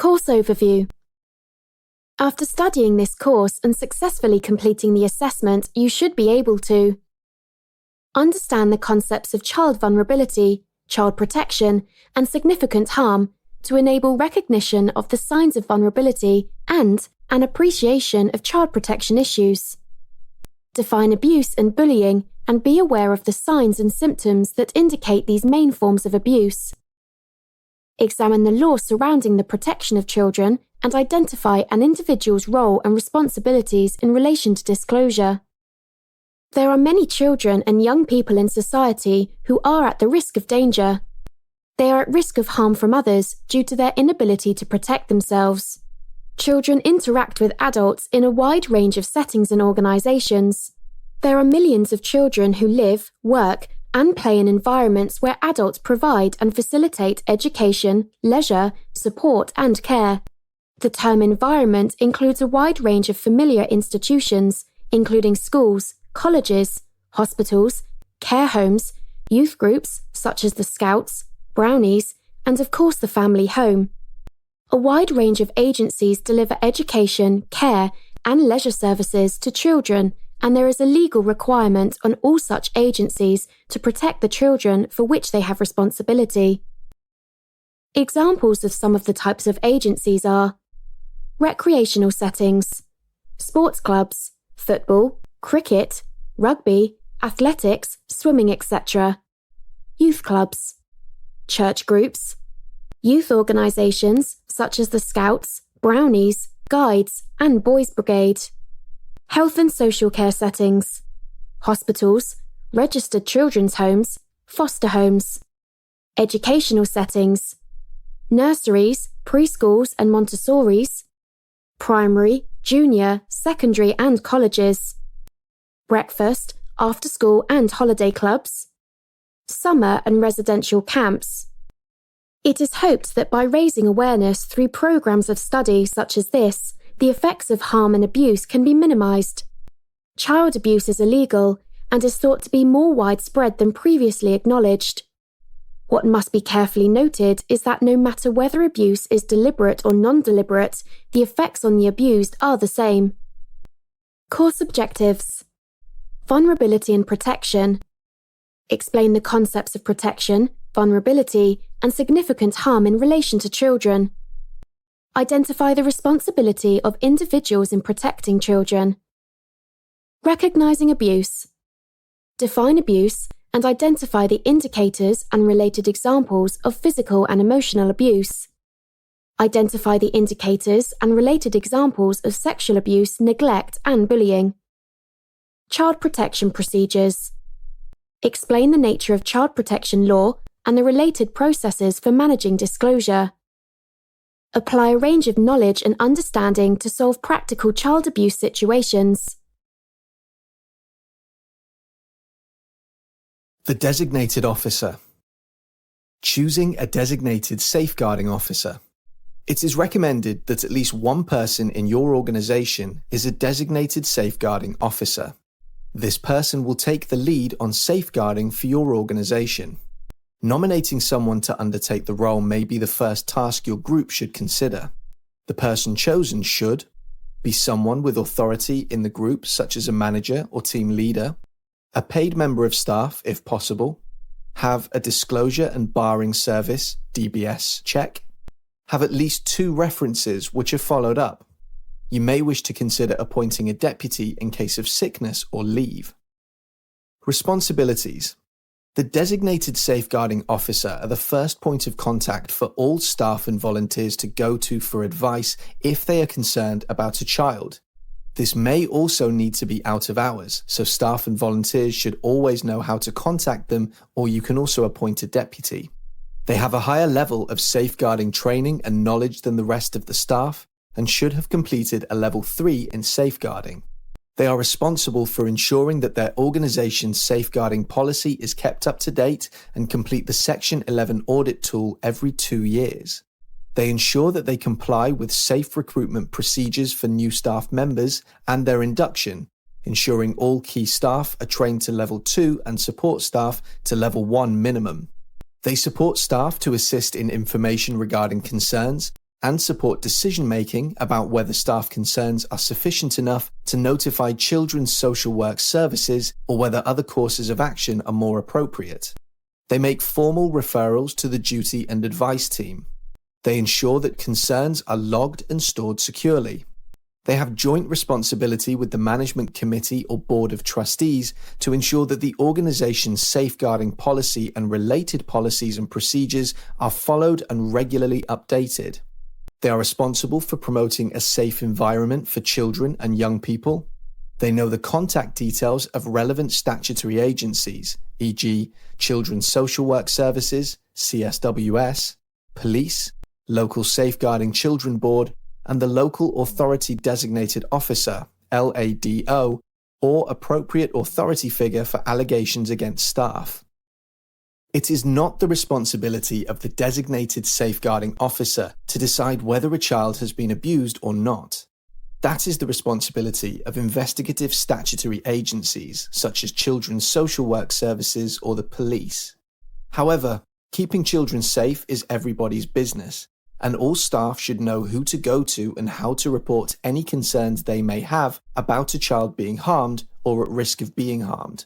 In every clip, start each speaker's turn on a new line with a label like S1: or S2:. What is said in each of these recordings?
S1: Course Overview. After studying this course and successfully completing the assessment, you should be able to understand the concepts of child vulnerability, child protection, and significant harm to enable recognition of the signs of vulnerability and an appreciation of child protection issues. Define abuse and bullying and be aware of the signs and symptoms that indicate these main forms of abuse. Examine the law surrounding the protection of children and identify an individual's role and responsibilities in relation to disclosure. There are many children and young people in society who are at the risk of danger. They are at risk of harm from others due to their inability to protect themselves. Children interact with adults in a wide range of settings and organizations. There are millions of children who live, work, and play in environments where adults provide and facilitate education, leisure, support, and care. The term environment includes a wide range of familiar institutions, including schools, colleges, hospitals, care homes, youth groups such as the Scouts, Brownies, and of course the family home. A wide range of agencies deliver education, care, and leisure services to children, and there is a legal requirement on all such agencies to protect the children for which they have responsibility. Examples of some of the types of agencies are recreational settings, sports clubs, football, cricket, rugby, athletics, swimming, etc., youth clubs, church groups, youth organisations such as the Scouts, Brownies, Guides, and Boys Brigade, health and social care settings, hospitals, registered children's homes, foster homes, educational settings, nurseries, preschools and Montessoris, primary, junior, secondary and colleges, breakfast, after-school and holiday clubs, summer and residential camps. It is hoped that by raising awareness through programs of study such as this, the effects of harm and abuse can be minimized. Child abuse is illegal and is thought to be more widespread than previously acknowledged. What must be carefully noted is that no matter whether abuse is deliberate or non-deliberate, the effects on the abused are the same. Course objectives: vulnerability and protection. Explain the concepts of protection, vulnerability, and significant harm in relation to children. Identify the responsibility of individuals in protecting children. Recognizing abuse. Define abuse and identify the indicators and related examples of physical and emotional abuse. Identify the indicators and related examples of sexual abuse, neglect, and bullying. Child protection procedures. Explain the nature of child protection law and the related processes for managing disclosure. Apply a range of knowledge and understanding to solve practical child abuse situations.
S2: The designated officer. Choosing a designated safeguarding officer. It is recommended that at least one person in your organization is a designated safeguarding officer. This person will take the lead on safeguarding for your organization. Nominating someone to undertake the role may be the first task your group should consider. The person chosen should be someone with authority in the group, such as a manager or team leader, a paid member of staff if possible, have a disclosure and barring service (DBS) check, have at least 2 references which are followed up. You may wish to consider appointing a deputy in case of sickness or leave. Responsibilities. The designated safeguarding officer are the first point of contact for all staff and volunteers to go to for advice if they are concerned about a child. This may also need to be out of hours, so staff and volunteers should always know how to contact them, or you can also appoint a deputy. They have a higher level of safeguarding training and knowledge than the rest of the staff and should have completed a level 3 in safeguarding. They are responsible for ensuring that their organization's safeguarding policy is kept up to date and complete the Section 11 audit tool every 2 years. They ensure that they comply with safe recruitment procedures for new staff members and their induction, ensuring all key staff are trained to level 2 and support staff to level 1 minimum. They support staff to assist in information regarding concerns, and support decision-making about whether staff concerns are sufficient enough to notify children's social work services or whether other courses of action are more appropriate. They make formal referrals to the duty and advice team. They ensure that concerns are logged and stored securely. They have joint responsibility with the management committee or board of trustees to ensure that the organization's safeguarding policy and related policies and procedures are followed and regularly updated. They are responsible for promoting a safe environment for children and young people. They know the contact details of relevant statutory agencies, e.g., Children's Social Work Services, CSWS, police, local Safeguarding Children Board, and the local authority designated officer, LADO, or appropriate authority figure for allegations against staff. It is not the responsibility of the designated safeguarding officer to decide whether a child has been abused or not. That is the responsibility of investigative statutory agencies such as Children's Social Work Services or the police. However, keeping children safe is everybody's business, and all staff should know who to go to and how to report any concerns they may have about a child being harmed or at risk of being harmed.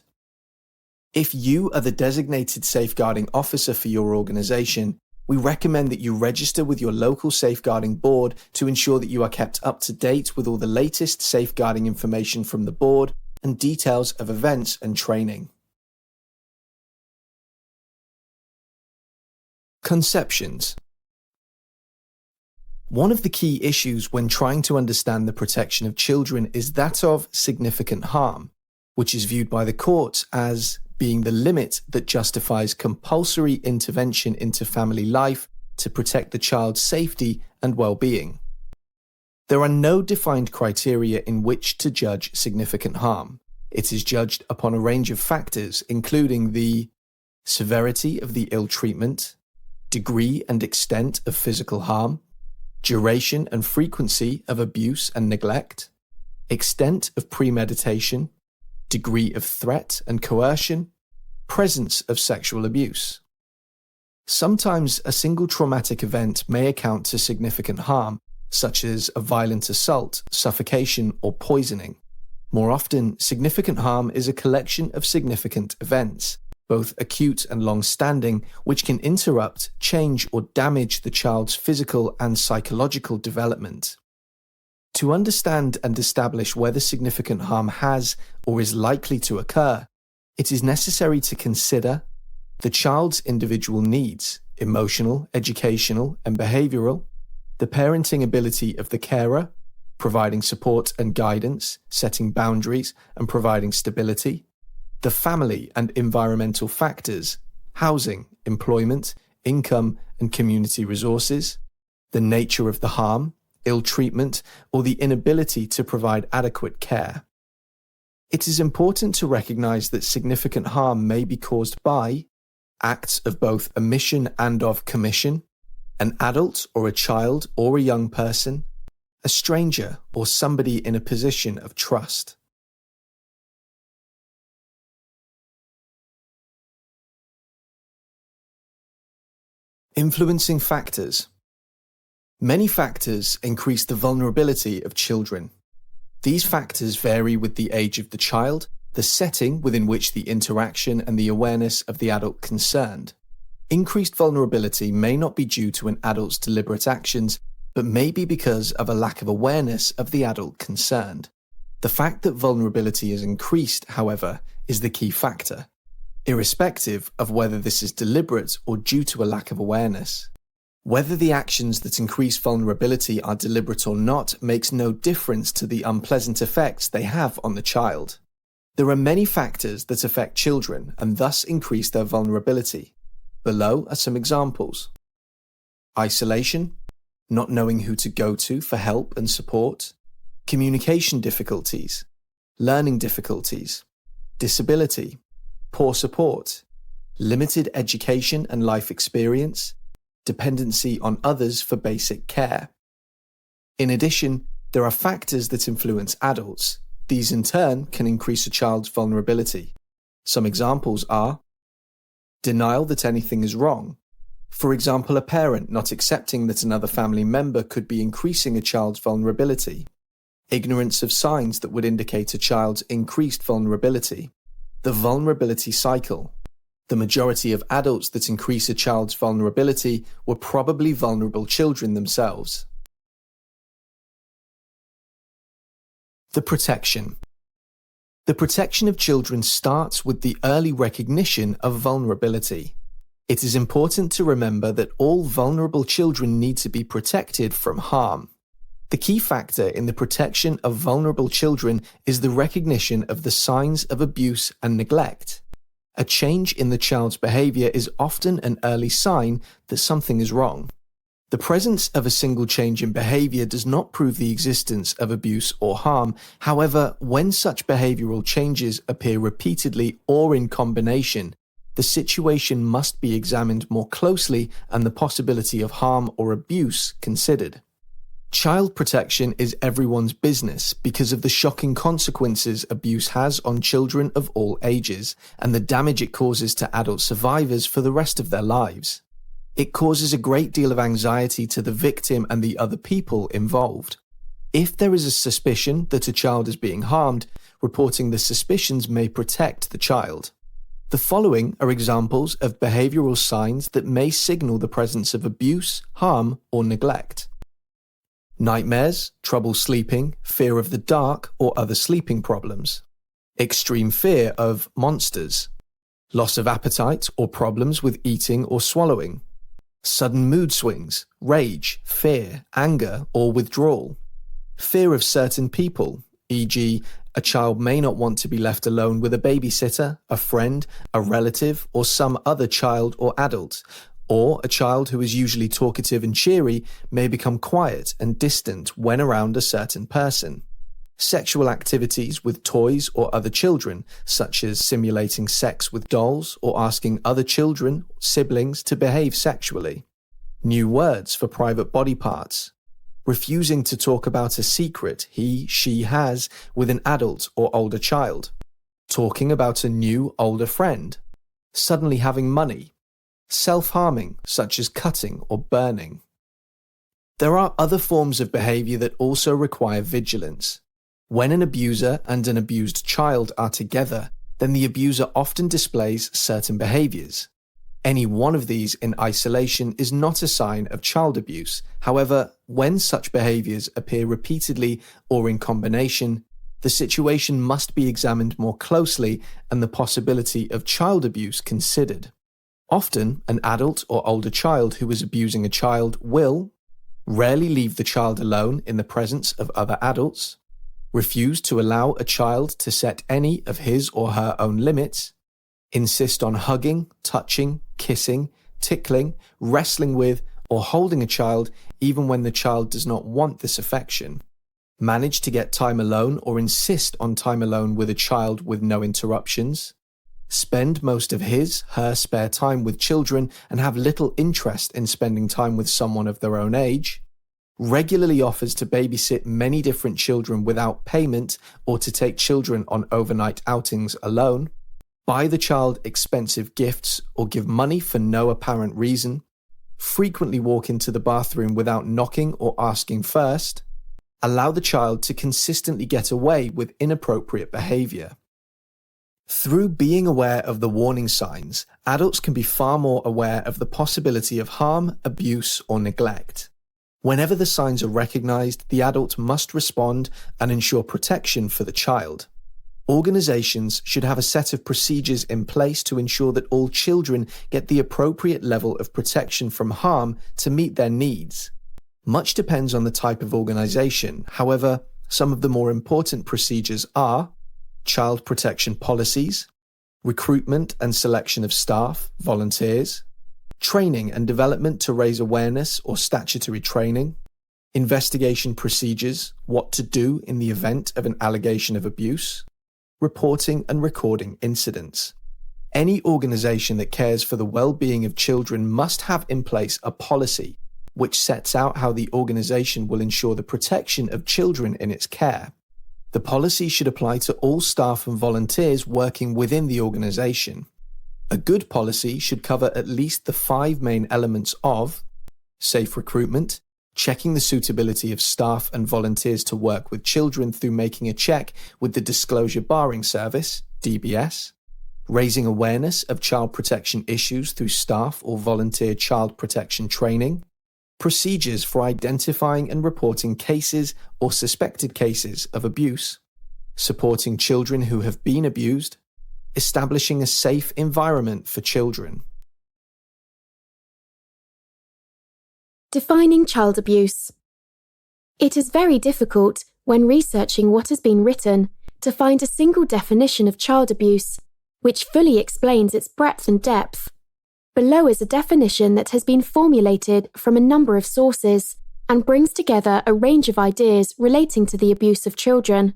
S2: If you are the designated safeguarding officer for your organization, we recommend that you register with your local safeguarding board to ensure that you are kept up to date with all the latest safeguarding information from the board and details of events and training. Conceptions. One of the key issues when trying to understand the protection of children is that of significant harm, which is viewed by the courts as being the limit that justifies compulsory intervention into family life to protect the child's safety and well-being. There are no defined criteria in which to judge significant harm. It is judged upon a range of factors, including the severity of the ill treatment, degree and extent of physical harm, duration and frequency of abuse and neglect, extent of premeditation, degree of threat and coercion, presence of sexual abuse. Sometimes a single traumatic event may account to significant harm, such as a violent assault, suffocation, or poisoning. More often, significant harm is a collection of significant events, both acute and long-standing, which can interrupt, change, or damage the child's physical and psychological development. To understand and establish whether significant harm has or is likely to occur, it is necessary to consider the child's individual needs, emotional, educational, and behavioral, the parenting ability of the carer, providing support and guidance, setting boundaries, and providing stability, the family and environmental factors, housing, employment, income, and community resources, the nature of the harm, ill treatment, or the inability to provide adequate care. It is important to recognize that significant harm may be caused by acts of both omission and of commission, an adult or a child or a young person, a stranger or somebody in a position of trust. Influencing factors. Many factors increase the vulnerability of children. These factors vary with the age of the child, the setting within which the interaction and the awareness of the adult concerned. Increased vulnerability may not be due to an adult's deliberate actions, but may be because of a lack of awareness of the adult concerned. The fact that vulnerability is increased, however, is the key factor, irrespective of whether this is deliberate or due to a lack of awareness. Whether the actions that increase vulnerability are deliberate or not makes no difference to the unpleasant effects they have on the child. There are many factors that affect children and thus increase their vulnerability. Below are some examples. Isolation, not knowing who to go to for help and support, communication difficulties, learning difficulties, disability, poor support, limited education and life experience, dependency on others for basic care. In addition, there are factors that influence adults. These in turn can increase a child's vulnerability. Some examples are denial that anything is wrong, For example, a parent not accepting that another family member could be increasing a child's vulnerability. Ignorance of signs that would indicate a child's increased vulnerability. The vulnerability cycle. The majority of adults that increase a child's vulnerability were probably vulnerable children themselves. The protection. The protection of children starts with the early recognition of vulnerability. It is important to remember that all vulnerable children need to be protected from harm. The key factor in the protection of vulnerable children is the recognition of the signs of abuse and neglect. A change in the child's behavior is often an early sign that something is wrong. The presence of a single change in behavior does not prove the existence of abuse or harm. However, when such behavioral changes appear repeatedly or in combination, the situation must be examined more closely and the possibility of harm or abuse considered. Child protection is everyone's business because of the shocking consequences abuse has on children of all ages and the damage it causes to adult survivors for the rest of their lives. It causes a great deal of anxiety to the victim and the other people involved. If there is a suspicion that a child is being harmed, reporting the suspicions may protect the child. The following are examples of behavioral signs that may signal the presence of abuse, harm, or neglect. Nightmares, trouble sleeping, fear of the dark or other sleeping problems. Extreme fear of monsters. Loss of appetite or problems with eating or swallowing. Sudden mood swings, rage, fear, anger, or withdrawal. Fear of certain people, e.g., a child may not want to be left alone with a babysitter, a friend, a relative, or some other child or adult. Or a child who is usually talkative and cheery may become quiet and distant when around a certain person. Sexual activities with toys or other children, such as simulating sex with dolls or asking other children, siblings, to behave sexually. New words for private body parts. Refusing to talk about a secret she has with an adult or older child. Talking about a new, older friend. Suddenly having money. Self-harming, such as cutting or burning. There are other forms of behavior that also require vigilance. When an abuser and an abused child are together, then the abuser often displays certain behaviors. Any one of these in isolation is not a sign of child abuse. However, when such behaviors appear repeatedly or in combination, the situation must be examined more closely and the possibility of child abuse considered. Often, an adult or older child who is abusing a child will rarely leave the child alone in the presence of other adults, refuse to allow a child to set any of his or her own limits, insist on hugging, touching, kissing, tickling, wrestling with, or holding a child even when the child does not want this affection, manage to get time alone or insist on time alone with a child with no interruptions, spend most of her spare time with children and have little interest in spending time with someone of their own age, regularly offers to babysit many different children without payment or to take children on overnight outings alone, buy the child expensive gifts or give money for no apparent reason, frequently walk into the bathroom without knocking or asking first, allow the child to consistently get away with inappropriate behavior. Through being aware of the warning signs, adults can be far more aware of the possibility of harm, abuse, or neglect. Whenever the signs are recognized, the adult must respond and ensure protection for the child. Organizations should have a set of procedures in place to ensure that all children get the appropriate level of protection from harm to meet their needs. Much depends on the type of organization. However, some of the more important procedures are child protection policies, recruitment and selection of staff, volunteers, training and development to raise awareness or statutory training, investigation procedures, what to do in the event of an allegation of abuse, reporting and recording incidents. Any organization that cares for the well-being of children must have in place a policy which sets out how the organization will ensure the protection of children in its care. The policy should apply to all staff and volunteers working within the organization. A good policy should cover at least the 5 main elements of safe recruitment, checking the suitability of staff and volunteers to work with children through making a check with the Disclosure Barring Service, DBS, raising awareness of child protection issues through staff or volunteer child protection training, procedures for identifying and reporting cases or suspected cases of abuse, supporting children who have been abused, establishing a safe environment for children.
S1: Defining child abuse. It is very difficult, when researching what has been written, to find a single definition of child abuse, which fully explains its breadth and depth. Below is a definition that has been formulated from a number of sources and brings together a range of ideas relating to the abuse of children.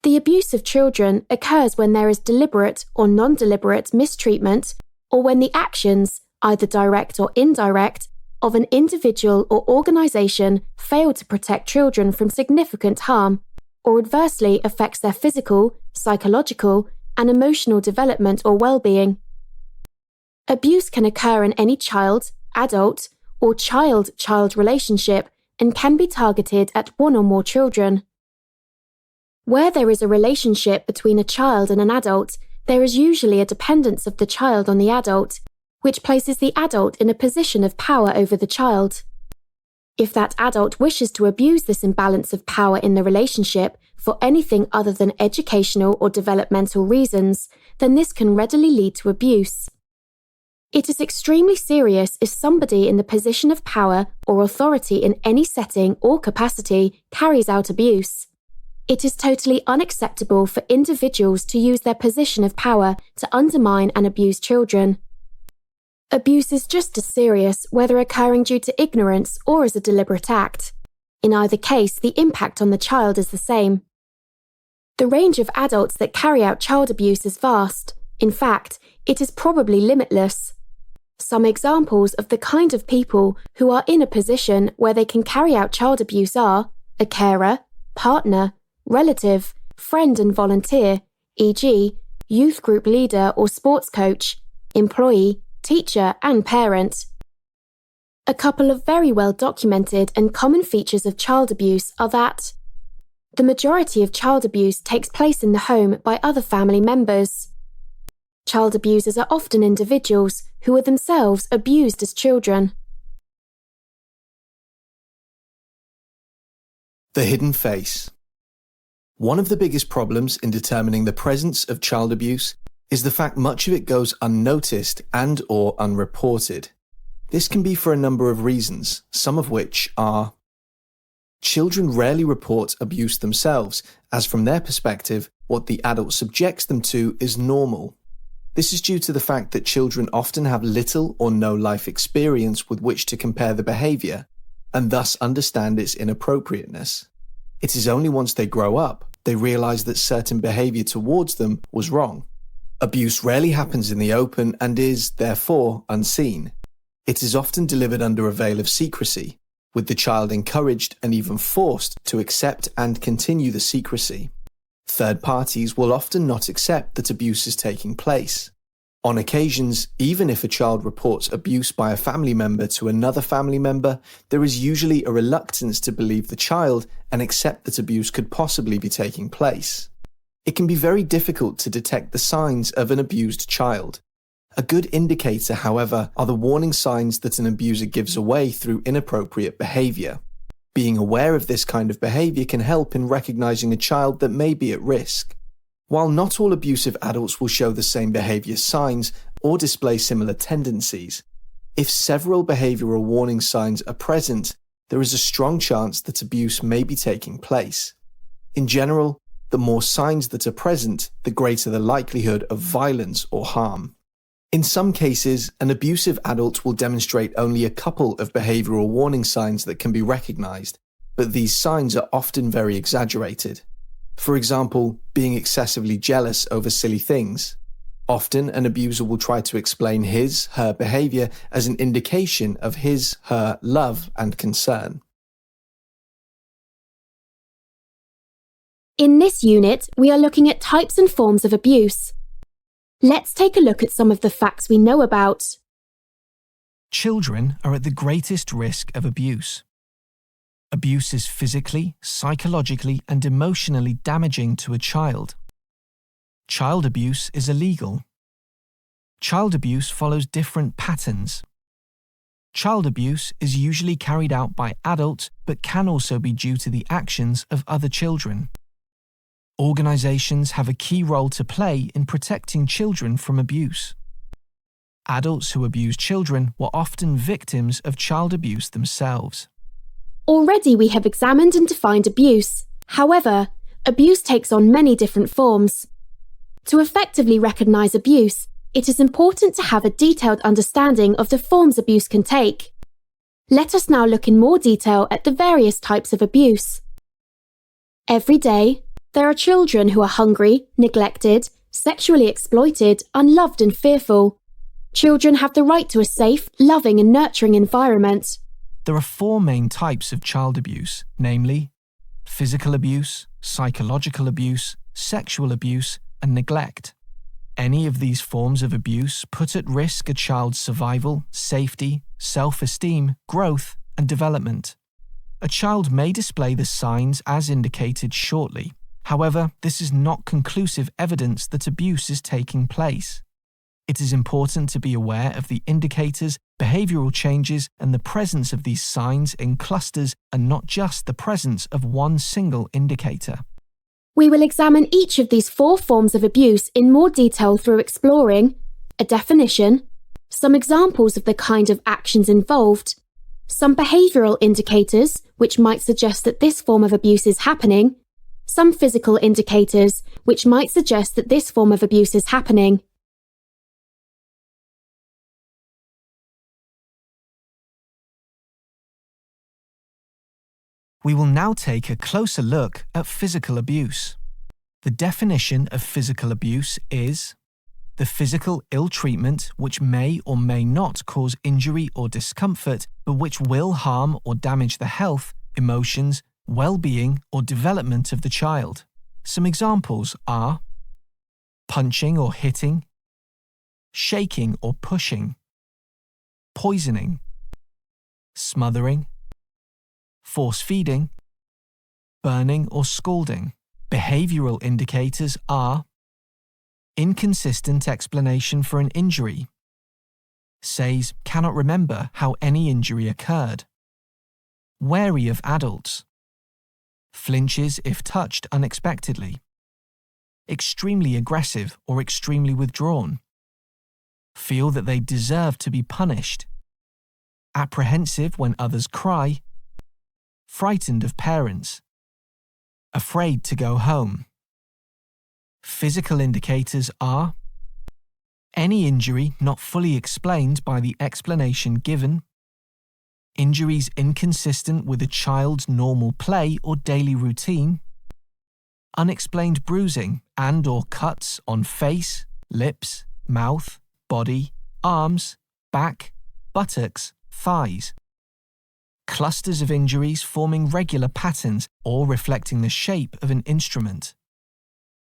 S1: The abuse of children occurs when there is deliberate or non-deliberate mistreatment, or when the actions, either direct or indirect, of an individual or organisation fail to protect children from significant harm, or adversely affects their physical, psychological, and emotional development or well-being. Abuse can occur in any child, adult, or child-child relationship and can be targeted at one or more children. Where there is a relationship between a child and an adult, there is usually a dependence of the child on the adult, which places the adult in a position of power over the child. If that adult wishes to abuse this imbalance of power in the relationship for anything other than educational or developmental reasons, then this can readily lead to abuse. It is extremely serious if somebody in the position of power or authority in any setting or capacity carries out abuse. It is totally unacceptable for individuals to use their position of power to undermine and abuse children. Abuse is just as serious whether occurring due to ignorance or as a deliberate act. In either case, the impact on the child is the same. The range of adults that carry out child abuse is vast. In fact, it is probably limitless. Some examples of the kind of people who are in a position where they can carry out child abuse are a carer, partner, relative, friend and volunteer, e.g., youth group leader or sports coach, employee, teacher and parent. A couple of very well documented and common features of child abuse are that the majority of child abuse takes place in the home by other family members. Child abusers are often individuals who are themselves abused as children.
S2: The hidden face. One of the biggest problems in determining the presence of child abuse is the fact much of it goes unnoticed and/or unreported. This can be for a number of reasons, some of which are: children rarely report abuse themselves, as from their perspective, what the adult subjects them to is normal. This is due to the fact that children often have little or no life experience with which to compare the behaviour, and thus understand its inappropriateness. It is only once they grow up, they realise that certain behaviour towards them was wrong. Abuse rarely happens in the open and is, therefore, unseen. It is often delivered under a veil of secrecy, with the child encouraged and even forced to accept and continue the secrecy. Third parties will often not accept that abuse is taking place. On occasions, even if a child reports abuse by a family member to another family member, there is usually a reluctance to believe the child and accept that abuse could possibly be taking place. It can be very difficult to detect the signs of an abused child. A good indicator, however, are the warning signs that an abuser gives away through inappropriate behaviour. Being aware of this kind of behaviour can help in recognising a child that may be at risk. While not all abusive adults will show the same behaviour signs or display similar tendencies, if several behavioural warning signs are present, there is a strong chance that abuse may be taking place. In general, the more signs that are present, the greater the likelihood of violence or harm. In some cases, an abusive adult will demonstrate only a couple of behavioural warning signs that can be recognised, but these signs are often very exaggerated. For example, being excessively jealous over silly things. Often, an abuser will try to explain his/her behaviour as an indication of his/her love and concern.
S1: In this unit, we are looking at types and forms of abuse. Let's take a look at some of the facts we know about.
S3: Children are at the greatest risk of abuse. Abuse is physically, psychologically, and emotionally damaging to a child. Child abuse is illegal. Child abuse follows different patterns. Child abuse is usually carried out by adults but can also be due to the actions of other children. Organizations have a key role to play in protecting children from abuse. Adults who abuse children were often victims of child abuse themselves.
S1: Already we have examined and defined abuse. However, abuse takes on many different forms. To effectively recognize abuse, it is important to have a detailed understanding of the forms abuse can take. Let us now look in more detail at the various types of abuse. Every day, there are children who are hungry, neglected, sexually exploited, unloved and fearful. Children have the right to a safe, loving and nurturing environment.
S3: There are 4 main types of child abuse, namely physical abuse, psychological abuse, sexual abuse, and neglect. Any of these forms of abuse put at risk a child's survival, safety, self-esteem, growth, and development. A child may display the signs as indicated shortly. However, this is not conclusive evidence that abuse is taking place. It is important to be aware of the indicators, behavioral changes, and the presence of these signs in clusters and not just the presence of one single indicator.
S1: We will examine each of these 4 forms of abuse in more detail through exploring a definition, some examples of the kind of actions involved, some behavioral indicators which might suggest that this form of abuse is happening, some physical indicators which might suggest that this form of abuse is happening.
S3: We will now take a closer look at physical abuse. The definition of physical abuse is the physical ill treatment which may or may not cause injury or discomfort, but which will harm or damage the health, emotions, well-being, or development of the child. Some examples are punching or hitting, shaking or pushing, poisoning, smothering, force-feeding, burning or scalding. Behavioral indicators are inconsistent explanation for an injury, says cannot remember how any injury occurred, wary of adults, flinches if touched unexpectedly, extremely aggressive or extremely withdrawn, feel that they deserve to be punished, apprehensive when others cry, frightened of parents, afraid to go home. Physical indicators are any injury not fully explained by the explanation given, injuries inconsistent with a child's normal play or daily routine, unexplained bruising and or cuts on face, lips, mouth, body, arms, back, buttocks, thighs. Clusters of injuries forming regular patterns or reflecting the shape of an instrument.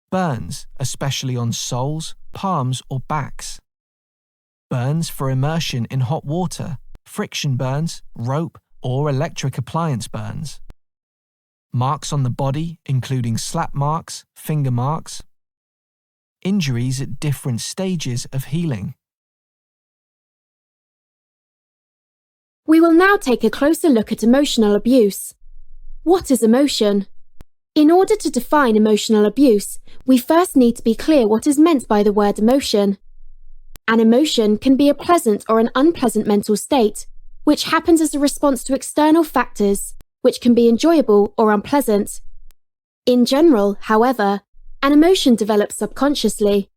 S3: Burns, especially on soles, palms or backs. Burns for immersion in hot water, friction burns, rope or electric appliance burns. Marks on the body, including slap marks, finger marks. Injuries at different stages of healing.
S1: We will now take a closer look at emotional abuse. What is emotion? In order to define emotional abuse, we first need to be clear what is meant by the word emotion. An emotion can be a pleasant or an unpleasant mental state, which happens as a response to external factors, which can be enjoyable or unpleasant. In general, however, an emotion develops subconsciously.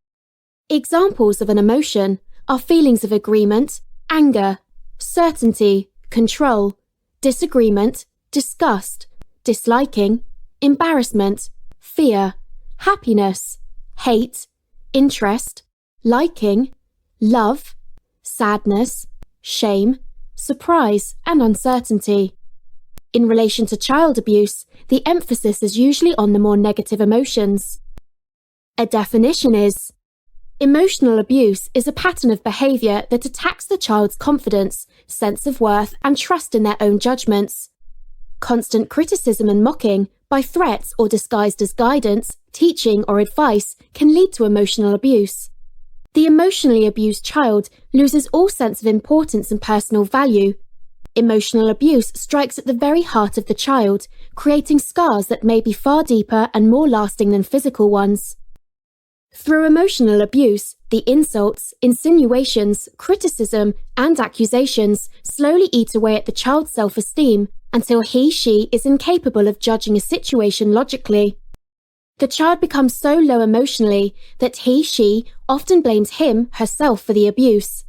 S1: Examples of an emotion are feelings of agreement, anger, certainty, control, disagreement, disgust, disliking, embarrassment, fear, happiness, hate, interest, liking, love, sadness, shame, surprise, and uncertainty. In relation to child abuse, the emphasis is usually on the more negative emotions. A definition is Emotional abuse is a pattern of behavior that attacks the child's confidence, sense of worth, and trust in their own judgments. Constant criticism and mocking, by threats or disguised as guidance, teaching, or advice, can lead to emotional abuse. The emotionally abused child loses all sense of importance and personal value. Emotional abuse strikes at the very heart of the child, creating scars that may be far deeper and more lasting than physical ones. Through emotional abuse, the insults, insinuations, criticism, and accusations slowly eat away at the child's self-esteem until he/she is incapable of judging a situation logically. The child becomes so low emotionally that he/she often blames him/herself for the abuse.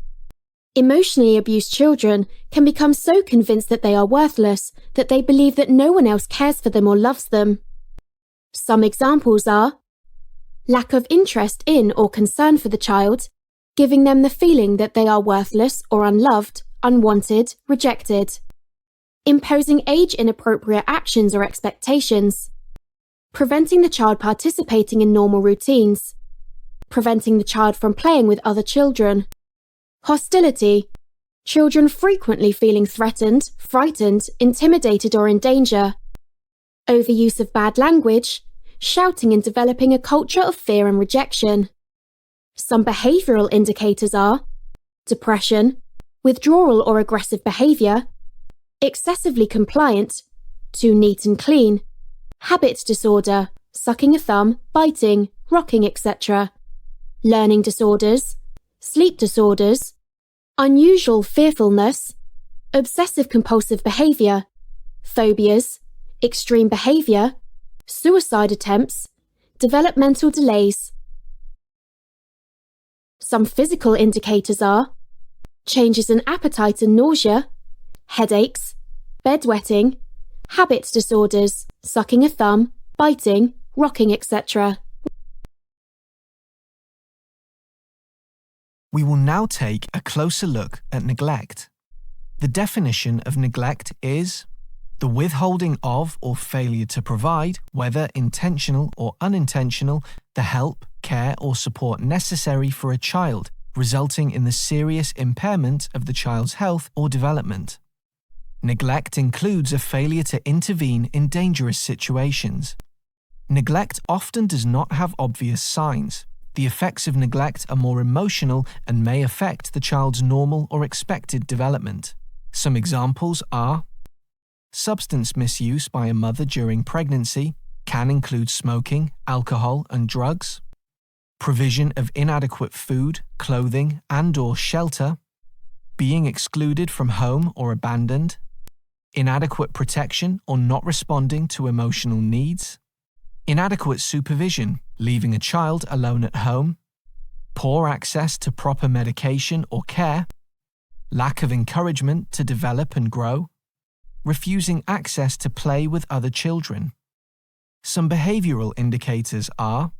S1: Emotionally abused children can become so convinced that they are worthless that they believe that no one else cares for them or loves them. Some examples are lack of interest in or concern for the child, giving them the feeling that they are worthless or unloved, unwanted, rejected. Imposing age-inappropriate actions or expectations. Preventing the child participating in normal routines. Preventing the child from playing with other children. Hostility. Children frequently feeling threatened, frightened, intimidated, or in danger. Overuse of bad language. Shouting and developing a culture of fear and rejection. Some behavioral indicators are depression, withdrawal or aggressive behavior, excessively compliant, too neat and clean, habit disorder, sucking a thumb, biting, rocking, etc., learning disorders, sleep disorders, unusual fearfulness, obsessive-compulsive behavior, phobias, extreme behavior, suicide attempts, developmental delays. Some physical indicators are changes in appetite and nausea, headaches, bedwetting, habit disorders, sucking a thumb, biting, rocking, etc.
S3: We will now take a closer look at neglect. The definition of neglect is the withholding of or failure to provide, whether intentional or unintentional, the help, care or support necessary for a child, resulting in the serious impairment of the child's health or development. Neglect includes a failure to intervene in dangerous situations. Neglect often does not have obvious signs. The effects of neglect are more emotional and may affect the child's normal or expected development. Some examples are substance misuse by a mother during pregnancy, can include smoking, alcohol, and drugs. Provision of inadequate food, clothing, and/or shelter. Being excluded from home or abandoned. Inadequate protection or not responding to emotional needs. Inadequate supervision, leaving a child alone at home. Poor access to proper medication or care. Lack of encouragement to develop and grow. Refusing access to play with other children. Some behavioral indicators are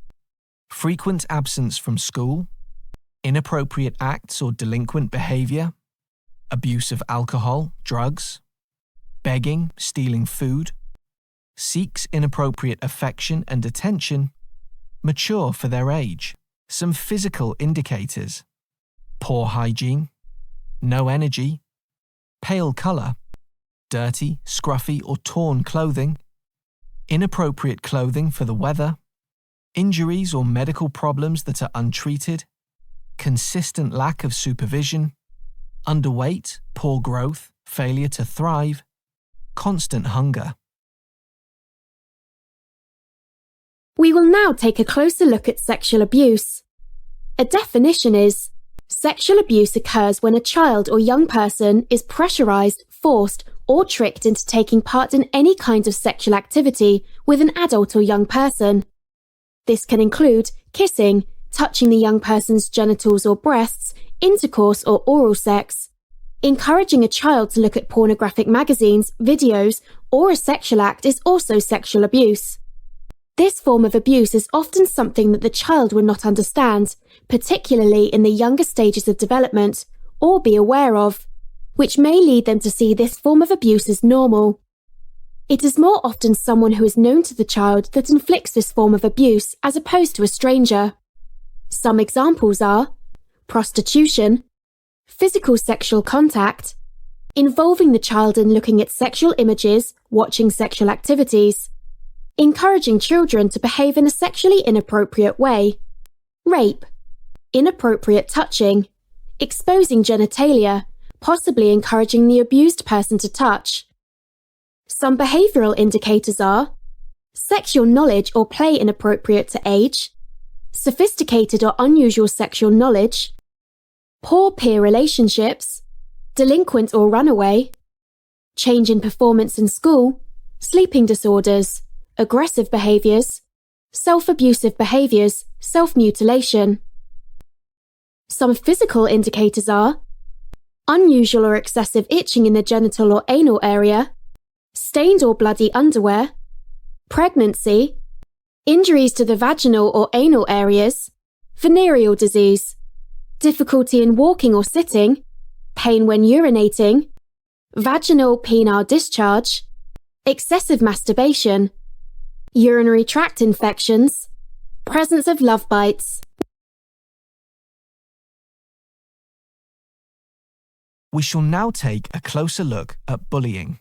S3: frequent absence from school, inappropriate acts or delinquent behavior, abuse of alcohol, drugs, begging, stealing food, seeks inappropriate affection and attention, mature for their age. Some physical indicators: poor hygiene, no energy, pale color, dirty, scruffy or torn clothing, inappropriate clothing for the weather, injuries or medical problems that are untreated, consistent lack of supervision, underweight, poor growth, failure to thrive, constant hunger.
S1: We will now take a closer look at sexual abuse. A definition is: sexual abuse occurs when a child or young person is pressurized, forced, or tricked into taking part in any kind of sexual activity with an adult or young person. This can include kissing, touching the young person's genitals or breasts, intercourse or oral sex. Encouraging a child to look at pornographic magazines, videos, or a sexual act is also sexual abuse. This form of abuse is often something that the child will not understand, particularly in the younger stages of development, or be aware of, which may lead them to see this form of abuse as normal. It is more often someone who is known to the child that inflicts this form of abuse as opposed to a stranger. Some examples are prostitution, physical sexual contact, involving the child in looking at sexual images, watching sexual activities, encouraging children to behave in a sexually inappropriate way, rape, inappropriate touching, exposing genitalia, possibly encouraging the abused person to touch. Some behavioural indicators are sexual knowledge or play inappropriate to age, sophisticated or unusual sexual knowledge, poor peer relationships, delinquent or runaway, change in performance in school, sleeping disorders, aggressive behaviours, self-abusive behaviours, self-mutilation. Some physical indicators are unusual or excessive itching in the genital or anal area, stained or bloody underwear, pregnancy, injuries to the vaginal or anal areas, venereal disease, difficulty in walking or sitting, pain when urinating, vaginal penile discharge, excessive masturbation, urinary tract infections, presence of love bites.
S3: We shall now take a closer look at bullying.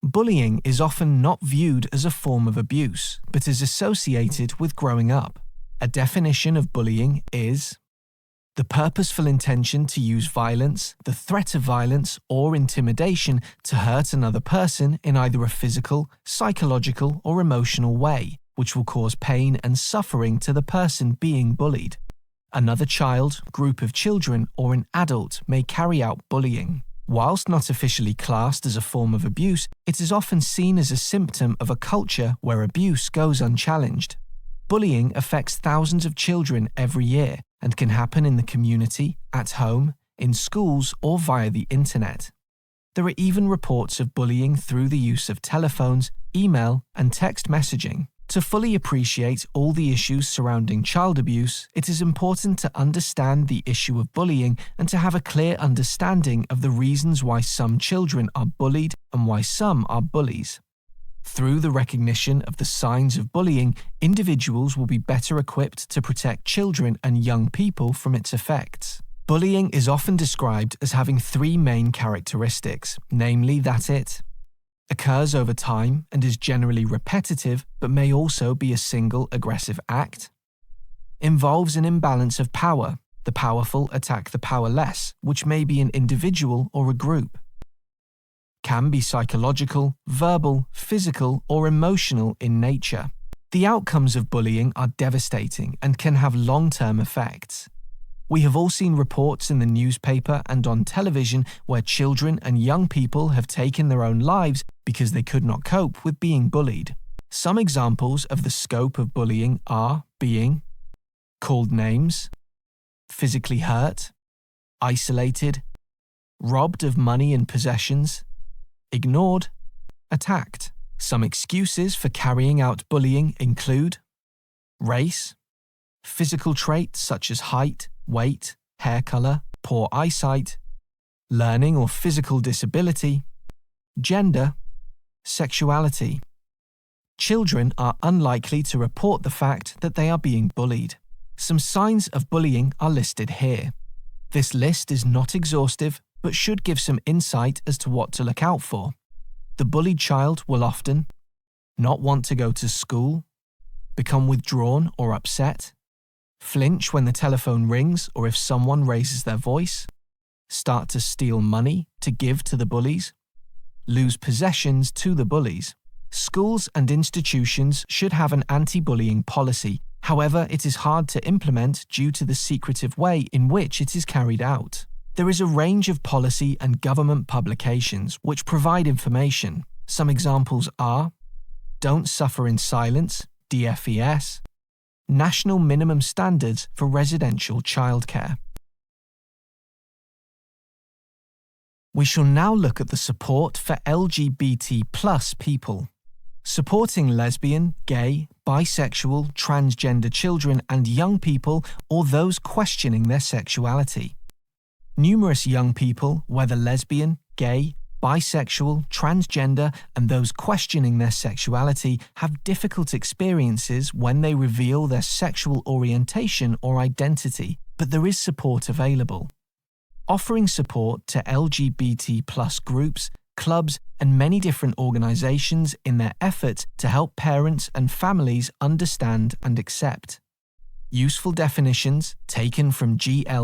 S3: Bullying is often not viewed as a form of abuse, but is associated with growing up. A definition of bullying is the purposeful intention to use violence, the threat of violence, or intimidation to hurt another person in either a physical, psychological, or emotional way, which will cause pain and suffering to the person being bullied. Another child, group of children, or an adult may carry out bullying. Whilst not officially classed as a form of abuse, it is often seen as a symptom of a culture where abuse goes unchallenged. Bullying affects thousands of children every year and can happen in the community, at home, in schools, or via the internet. There are even reports of bullying through the use of telephones, email, and text messaging. To fully appreciate all the issues surrounding child abuse, it is important to understand the issue of bullying and to have a clear understanding of the reasons why some children are bullied and why some are bullies. Through the recognition of the signs of bullying, individuals will be better equipped to protect children and young people from its effects. Bullying is often described as having three main characteristics, namely that it occurs over time and is generally repetitive but may also be a single aggressive act, involves an imbalance of power, the powerful attack the powerless, which may be an individual or a group, can be psychological, verbal, physical, or emotional in nature. The outcomes of bullying are devastating and can have long-term effects. We have all seen reports in the newspaper and on television where children and young people have taken their own lives because they could not cope with being bullied. Some examples of the scope of bullying are being called names, physically hurt, isolated, robbed of money and possessions, ignored, attacked. Some excuses for carrying out bullying include race, physical traits such as height, weight, hair color, poor eyesight, learning or physical disability, gender, sexuality. Children are unlikely to report the fact that they are being bullied. Some signs of bullying are listed here. This list is not exhaustive, but should give some insight as to what to look out for. The bullied child will often not want to go to school, become withdrawn or upset, flinch when the telephone rings or if someone raises their voice, start to steal money to give to the bullies, lose possessions to the bullies. Schools and institutions should have an anti-bullying policy. However, it is hard to implement due to the secretive way in which it is carried out. There is a range of policy and government publications which provide information. Some examples are Don't Suffer in Silence, DFES, National Minimum Standards for Residential Childcare. We shall now look at the support for LGBT+ people. Supporting lesbian, gay, bisexual, transgender children and young people or those questioning their sexuality. Numerous young people, whether lesbian, gay, bisexual, transgender, and those questioning their sexuality have difficult experiences when they reveal their sexual orientation or identity, but there is support available. Offering support to LGBT+ groups, clubs, and many different organizations in their efforts to help parents and families understand and accept. Useful definitions taken from glaad.org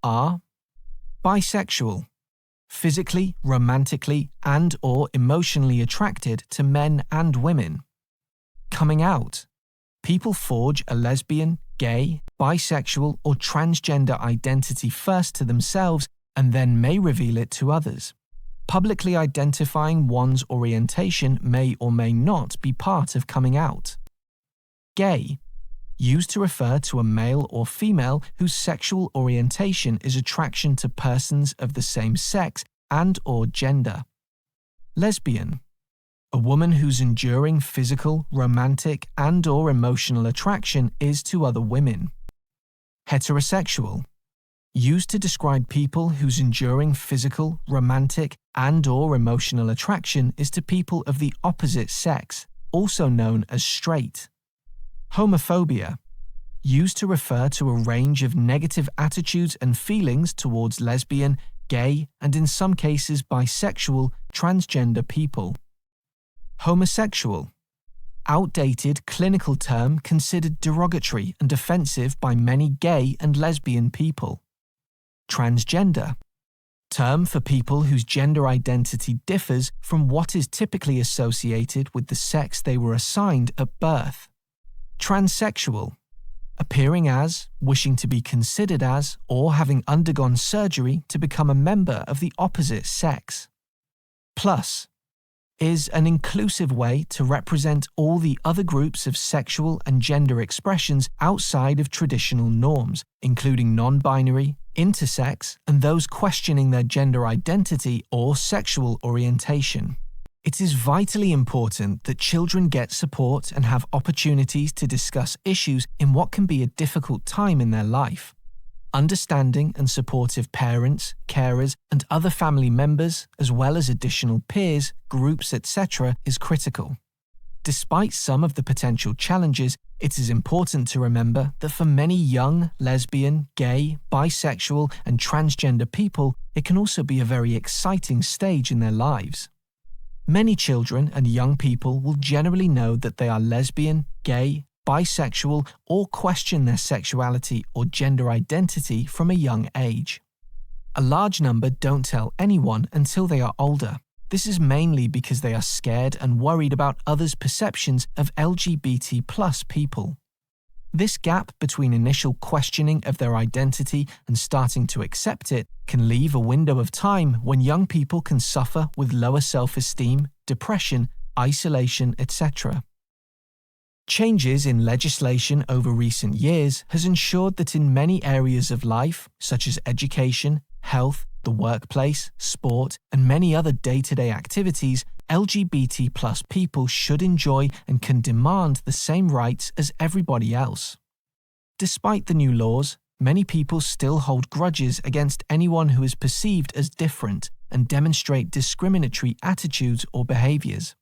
S3: are: bisexual, physically, romantically, and/or emotionally attracted to men and women. Coming out, people forge a lesbian, gay, bisexual, or transgender identity first to themselves and then may reveal it to others. Publicly identifying one's orientation may or may not be part of coming out. Gay, used to refer to a male or female whose sexual orientation is attraction to persons of the same sex and/or gender. Lesbian, a woman whose enduring physical, romantic, and/or emotional attraction is to other women. Heterosexual, used to describe people whose enduring physical, romantic, and/or emotional attraction is to people of the opposite sex, also known as straight. Homophobia, used to refer to a range of negative attitudes and feelings towards lesbian, gay, and in some cases bisexual, transgender people. Homosexual, outdated clinical term considered derogatory and offensive by many gay and lesbian people. Transgender, term for people whose gender identity differs from what is typically associated with the sex they were assigned at birth. Transsexual, appearing as, wishing to be considered as, or having undergone surgery to become a member of the opposite sex. Plus, is an inclusive way to represent all the other groups of sexual and gender expressions outside of traditional norms, including non-binary, intersex, and those questioning their gender identity or sexual orientation. It is vitally important that children get support and have opportunities to discuss issues in what can be a difficult time in their life. Understanding and supportive parents, carers, and other family members, as well as additional peers, groups, etc., is critical. Despite some of the potential challenges, it is important to remember that for many young, lesbian, gay, bisexual, and transgender people, it can also be a very exciting stage in their lives. Many children and young people will generally know that they are lesbian, gay, bisexual, or question their sexuality or gender identity from a young age. A large number don't tell anyone until they are older. This is mainly because they are scared and worried about others' perceptions of LGBT+ people. This gap between initial questioning of their identity and starting to accept it can leave a window of time when young people can suffer with lower self-esteem, depression, isolation, etc. Changes in legislation over recent years has ensured that in many areas of life, such as education, health, the workplace, sport, and many other day-to-day activities, LGBT+ people should enjoy and can demand the same rights as everybody else. Despite the new laws, many people still hold grudges against anyone who is perceived as different and demonstrate discriminatory attitudes or behaviors.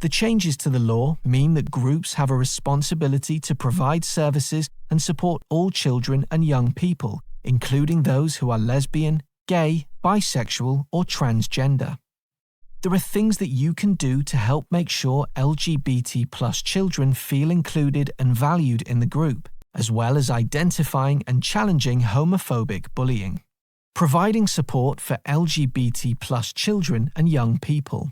S3: The changes to the law mean that groups have a responsibility to provide services and support all children and young people, including those who are lesbian, gay, bisexual, or transgender. There are things that you can do to help make sure LGBT+ children feel included and valued in the group, as well as identifying and challenging homophobic bullying. Providing support for LGBT+ children and young people.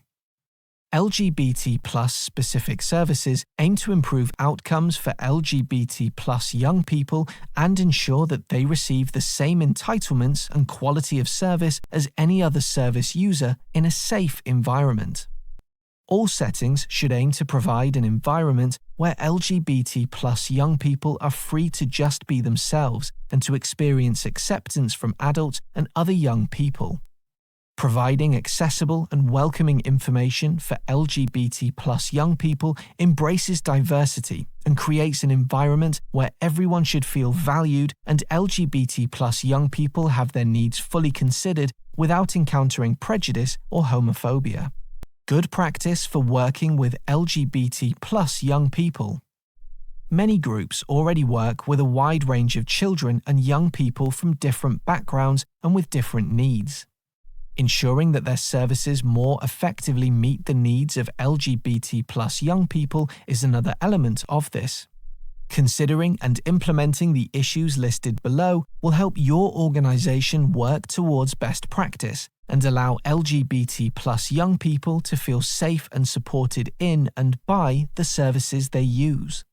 S3: LGBT+ specific services aim to improve outcomes for LGBT+ young people and ensure that they receive the same entitlements and quality of service as any other service user in a safe environment. All settings should aim to provide an environment where LGBT+ young people are free to just be themselves and to experience acceptance from adults and other young people. Providing accessible and welcoming information for LGBT+ young people embraces diversity and creates an environment where everyone should feel valued and LGBT+ young people have their needs fully considered without encountering prejudice or homophobia. Good practice for working with LGBT plus young people. Many groups already work with a wide range of children and young people from different backgrounds and with different needs. Ensuring that their services more effectively meet the needs of LGBT plus young people is another element of this. Considering and implementing the issues listed below will help your organization work towards best practice and allow LGBT plus young people to feel safe and supported in and by the services they use.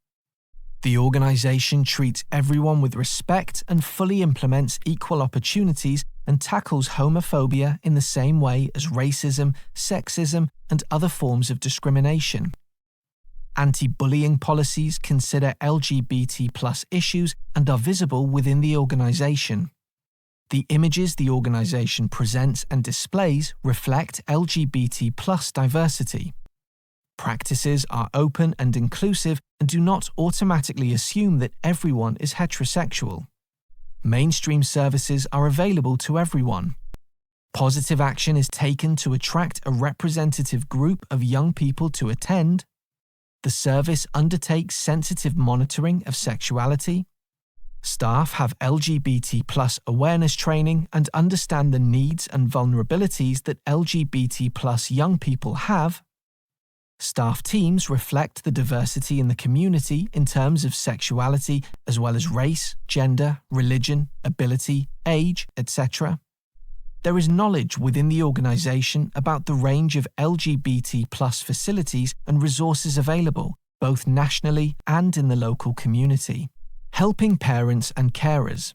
S3: The organization treats everyone with respect and fully implements equal opportunities and tackles homophobia in the same way as racism, sexism, and other forms of discrimination. Anti-bullying policies consider LGBT plus issues and are visible within the organization. The images the organization presents and displays reflect LGBT plus diversity. Practices are open and inclusive and do not automatically assume that everyone is heterosexual. Mainstream services are available to everyone. Positive action is taken to attract a representative group of young people to attend. The service undertakes sensitive monitoring of sexuality. Staff have LGBT plus awareness training and understand the needs and vulnerabilities that LGBT plus young people have. Staff teams reflect the diversity in the community in terms of sexuality as well as race, gender, religion, ability, age, etc. There is knowledge within the organization about the range of LGBT plus facilities and resources available, both nationally and in the local community. Helping parents and carers.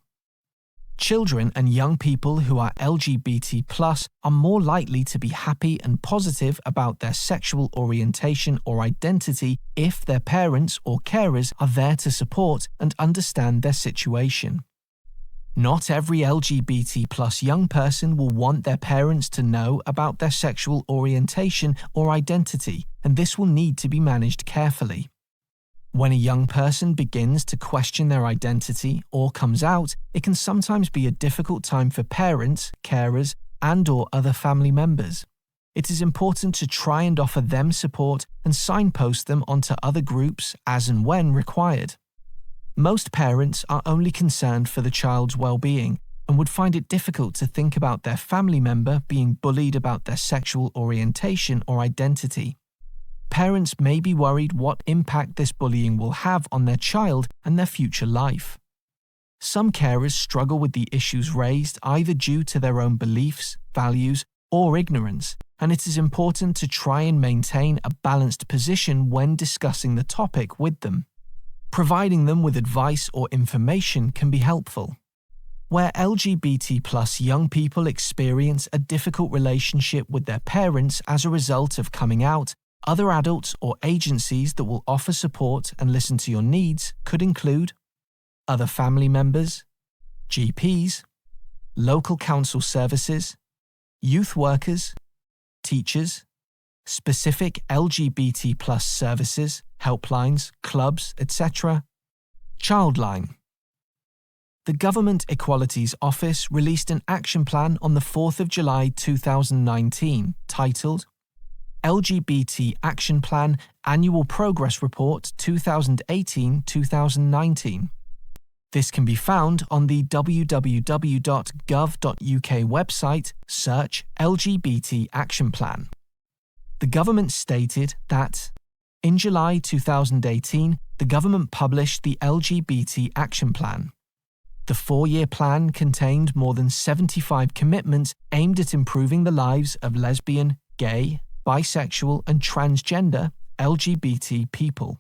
S3: Children and young people who are LGBT plus are more likely to be happy and positive about their sexual orientation or identity if their parents or carers are there to support and understand their situation. Not every LGBT plus young person will want their parents to know about their sexual orientation or identity, and this will need to be managed carefully. When a young person begins to question their identity or comes out, it can sometimes be a difficult time for parents, carers, and/or other family members. It is important to try and offer them support and signpost them onto other groups as and when required. Most parents are only concerned for the child's well-being and would find it difficult to think about their family member being bullied about their sexual orientation or identity. Parents may be worried what impact this bullying will have on their child and their future life. Some carers struggle with the issues raised either due to their own beliefs, values, or ignorance, and it is important to try and maintain a balanced position when discussing the topic with them. Providing them with advice or information can be helpful. Where LGBT plus young people experience a difficult relationship with their parents as a result of coming out, other adults or agencies that will offer support and listen to your needs could include other family members, GPs, local council services, youth workers, teachers, specific LGBT plus services, helplines, clubs, etc., Childline. The Government Equalities Office released an action plan on the 4th of July 2019 titled LGBT Action Plan Annual Progress Report 2018-2019. This can be found on the www.gov.uk website, search LGBT Action Plan. The government stated that, in July 2018, the government published the LGBT Action Plan. The 4-year plan contained more than 75 commitments aimed at improving the lives of lesbian, gay, bisexual and transgender LGBT people.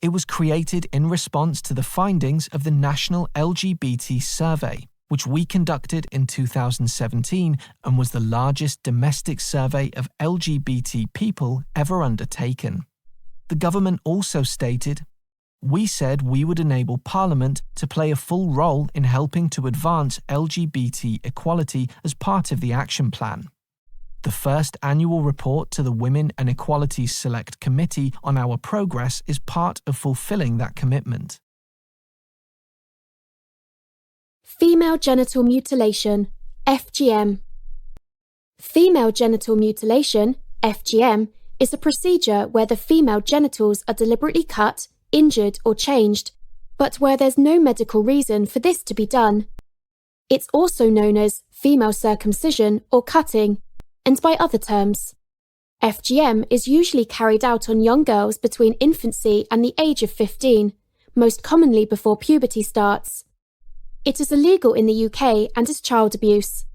S3: It was created in response to the findings of the National LGBT Survey, which we conducted in 2017 and was the largest domestic survey of LGBT people ever undertaken. The government also stated, "We said we would enable Parliament to play a full role in helping to advance LGBT equality as part of the action plan. The first annual report to the Women and Equality Select Committee on our progress is part of fulfilling that commitment."
S1: Female genital mutilation, FGM. Female genital mutilation, FGM, is a procedure where the female genitals are deliberately cut, injured, or changed, but where there's no medical reason for this to be done. It's also known as female circumcision or cutting, and by other terms. FGM is usually carried out on young girls between infancy and the age of 15, most commonly before puberty starts. It is illegal in the UK and is child abuse.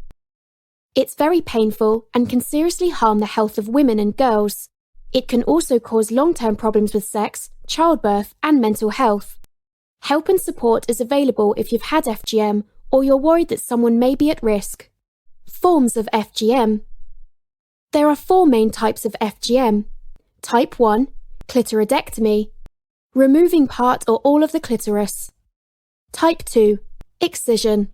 S1: It's very painful and can seriously harm the health of women and girls. It can also cause long-term problems with sex, childbirth, and mental health. Help and support is available if you've had FGM or you're worried that someone may be at risk. Forms of FGM. There are 4 main types of FGM. Type 1, clitoridectomy, removing part or all of the clitoris. Type 2, excision,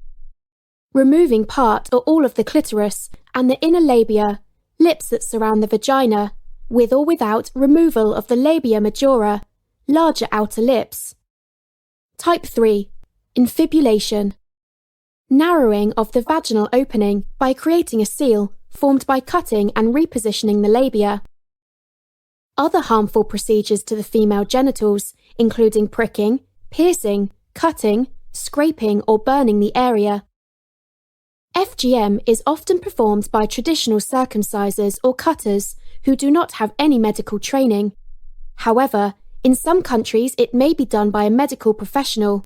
S1: removing part or all of the clitoris and the inner labia, lips that surround the vagina, with or without removal of the labia majora, larger outer lips. Type 3, infibulation, narrowing of the vaginal opening by creating a seal formed by cutting and repositioning the labia. Other harmful procedures to the female genitals, including pricking, piercing, cutting, scraping or burning the area. FGM is often performed by traditional circumcisers or cutters who do not have any medical training. However, in some countries it may be done by a medical professional.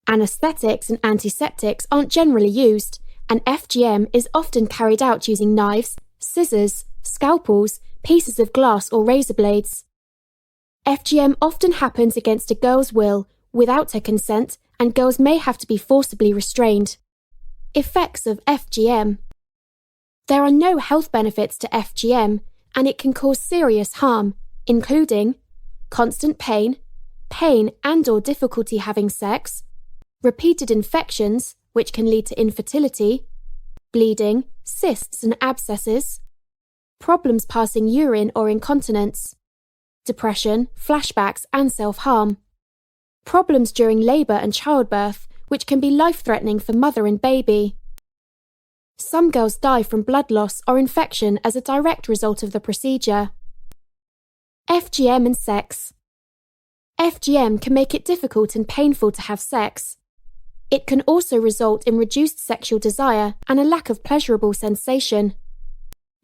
S1: Anesthetics and antiseptics aren't generally used, and FGM is often carried out using knives, scissors, scalpels, pieces of glass or razor blades. FGM often happens against a girl's will, without her consent, and girls may have to be forcibly restrained. Effects of FGM. There are no health benefits to FGM, and it can cause serious harm, including constant pain and/or difficulty having sex, repeated infections, which can lead to infertility, bleeding, cysts and abscesses, problems passing urine or incontinence, depression, flashbacks and self-harm, problems during labour and childbirth, which can be life-threatening for mother and baby. Some girls die from blood loss or infection as a direct result of the procedure. FGM and sex. FGM can make it difficult and painful to have sex. It can also result in reduced sexual desire and a lack of pleasurable sensation.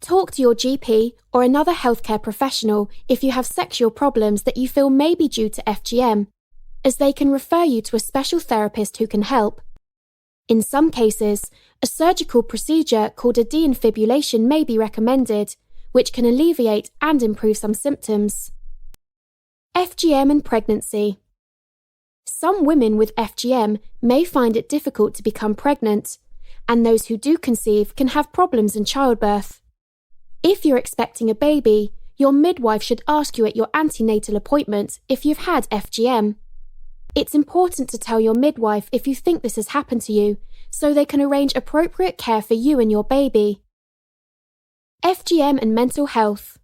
S1: Talk to your GP or another healthcare professional if you have sexual problems that you feel may be due to FGM, as they can refer you to a special therapist who can help. In some cases, a surgical procedure called a de-infibulation may be recommended, which can alleviate and improve some symptoms. FGM and pregnancy. Some women with FGM may find it difficult to become pregnant, and those who do conceive can have problems in childbirth. If you're expecting a baby, your midwife should ask you at your antenatal appointment if you've had FGM. It's important to tell your midwife if you think this has happened to you, so they can arrange appropriate care for you and your baby. FGM and mental health.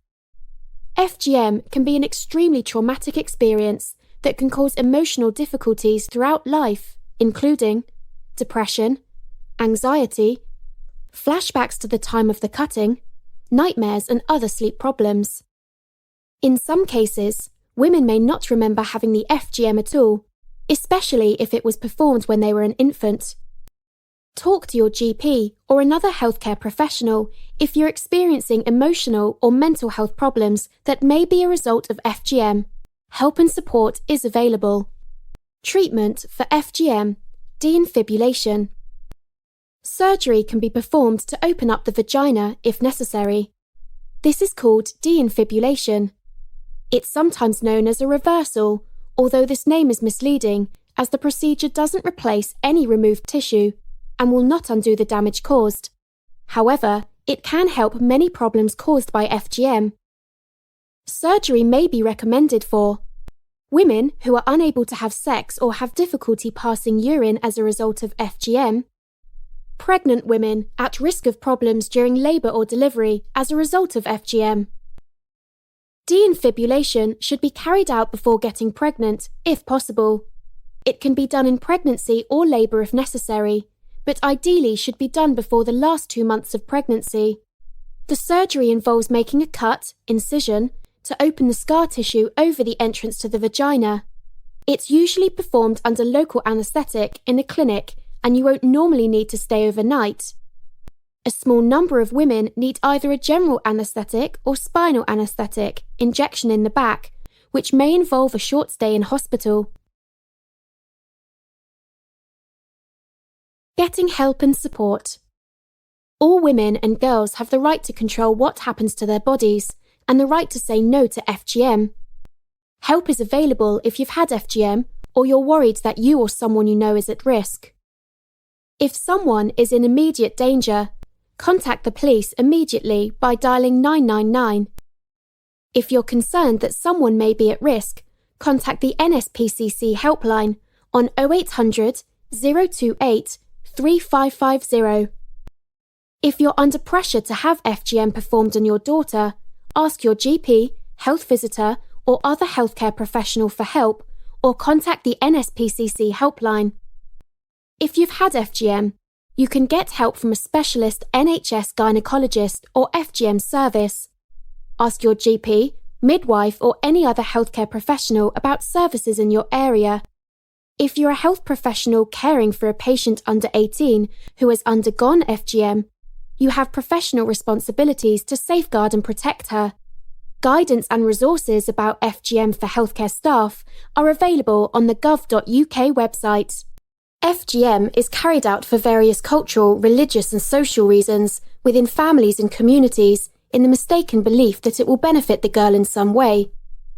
S1: FGM can be an extremely traumatic experience that can cause emotional difficulties throughout life, including depression, anxiety, flashbacks to the time of the cutting, nightmares and other sleep problems. In some cases, women may not remember having the FGM at all, especially if it was performed when they were an infant. Talk to your GP or another healthcare professional if you're experiencing emotional or mental health problems that may be a result of FGM. Help and support is available. Treatment for FGM, de-infibulation. Surgery can be performed to open up the vagina if necessary. This is called de-infibulation. It's sometimes known as a reversal, although this name is misleading as the procedure doesn't replace any removed tissue and will not undo the damage caused. However, it can help many problems caused by FGM. Surgery may be recommended for women who are unable to have sex or have difficulty passing urine as a result of FGM, pregnant women at risk of problems during labour or delivery as a result of FGM. De-infibulation should be carried out before getting pregnant, if possible. It can be done in pregnancy or labour if necessary, but ideally should be done before the last 2 months of pregnancy. The surgery involves making a cut, incision, to open the scar tissue over the entrance to the vagina. It's usually performed under local anaesthetic in a clinic, and you won't normally need to stay overnight. A small number of women need either a general anaesthetic or spinal anaesthetic, injection in the back, which may involve a short stay in hospital. Getting help and support. All women and girls have the right to control what happens to their bodies and the right to say no to FGM. Help is available if you've had FGM or you're worried that you or someone you know is at risk. If someone is in immediate danger, contact the police immediately by dialing 999. If you're concerned that someone may be at risk, contact the NSPCC helpline on 0800 028 3550. If you're under pressure to have FGM performed on your daughter, ask your GP, health visitor, or other healthcare professional for help, or contact the NSPCC helpline. If you've had FGM, you can get help from a specialist NHS gynaecologist or FGM service. Ask your GP, midwife, or any other healthcare professional about services in your area. If you're a health professional caring for a patient under 18 who has undergone FGM, you have professional responsibilities to safeguard and protect her. Guidance and resources about FGM for healthcare staff are available on the gov.uk website. FGM is carried out for various cultural, religious and social reasons within families and communities in the mistaken belief that it will benefit the girl in some way.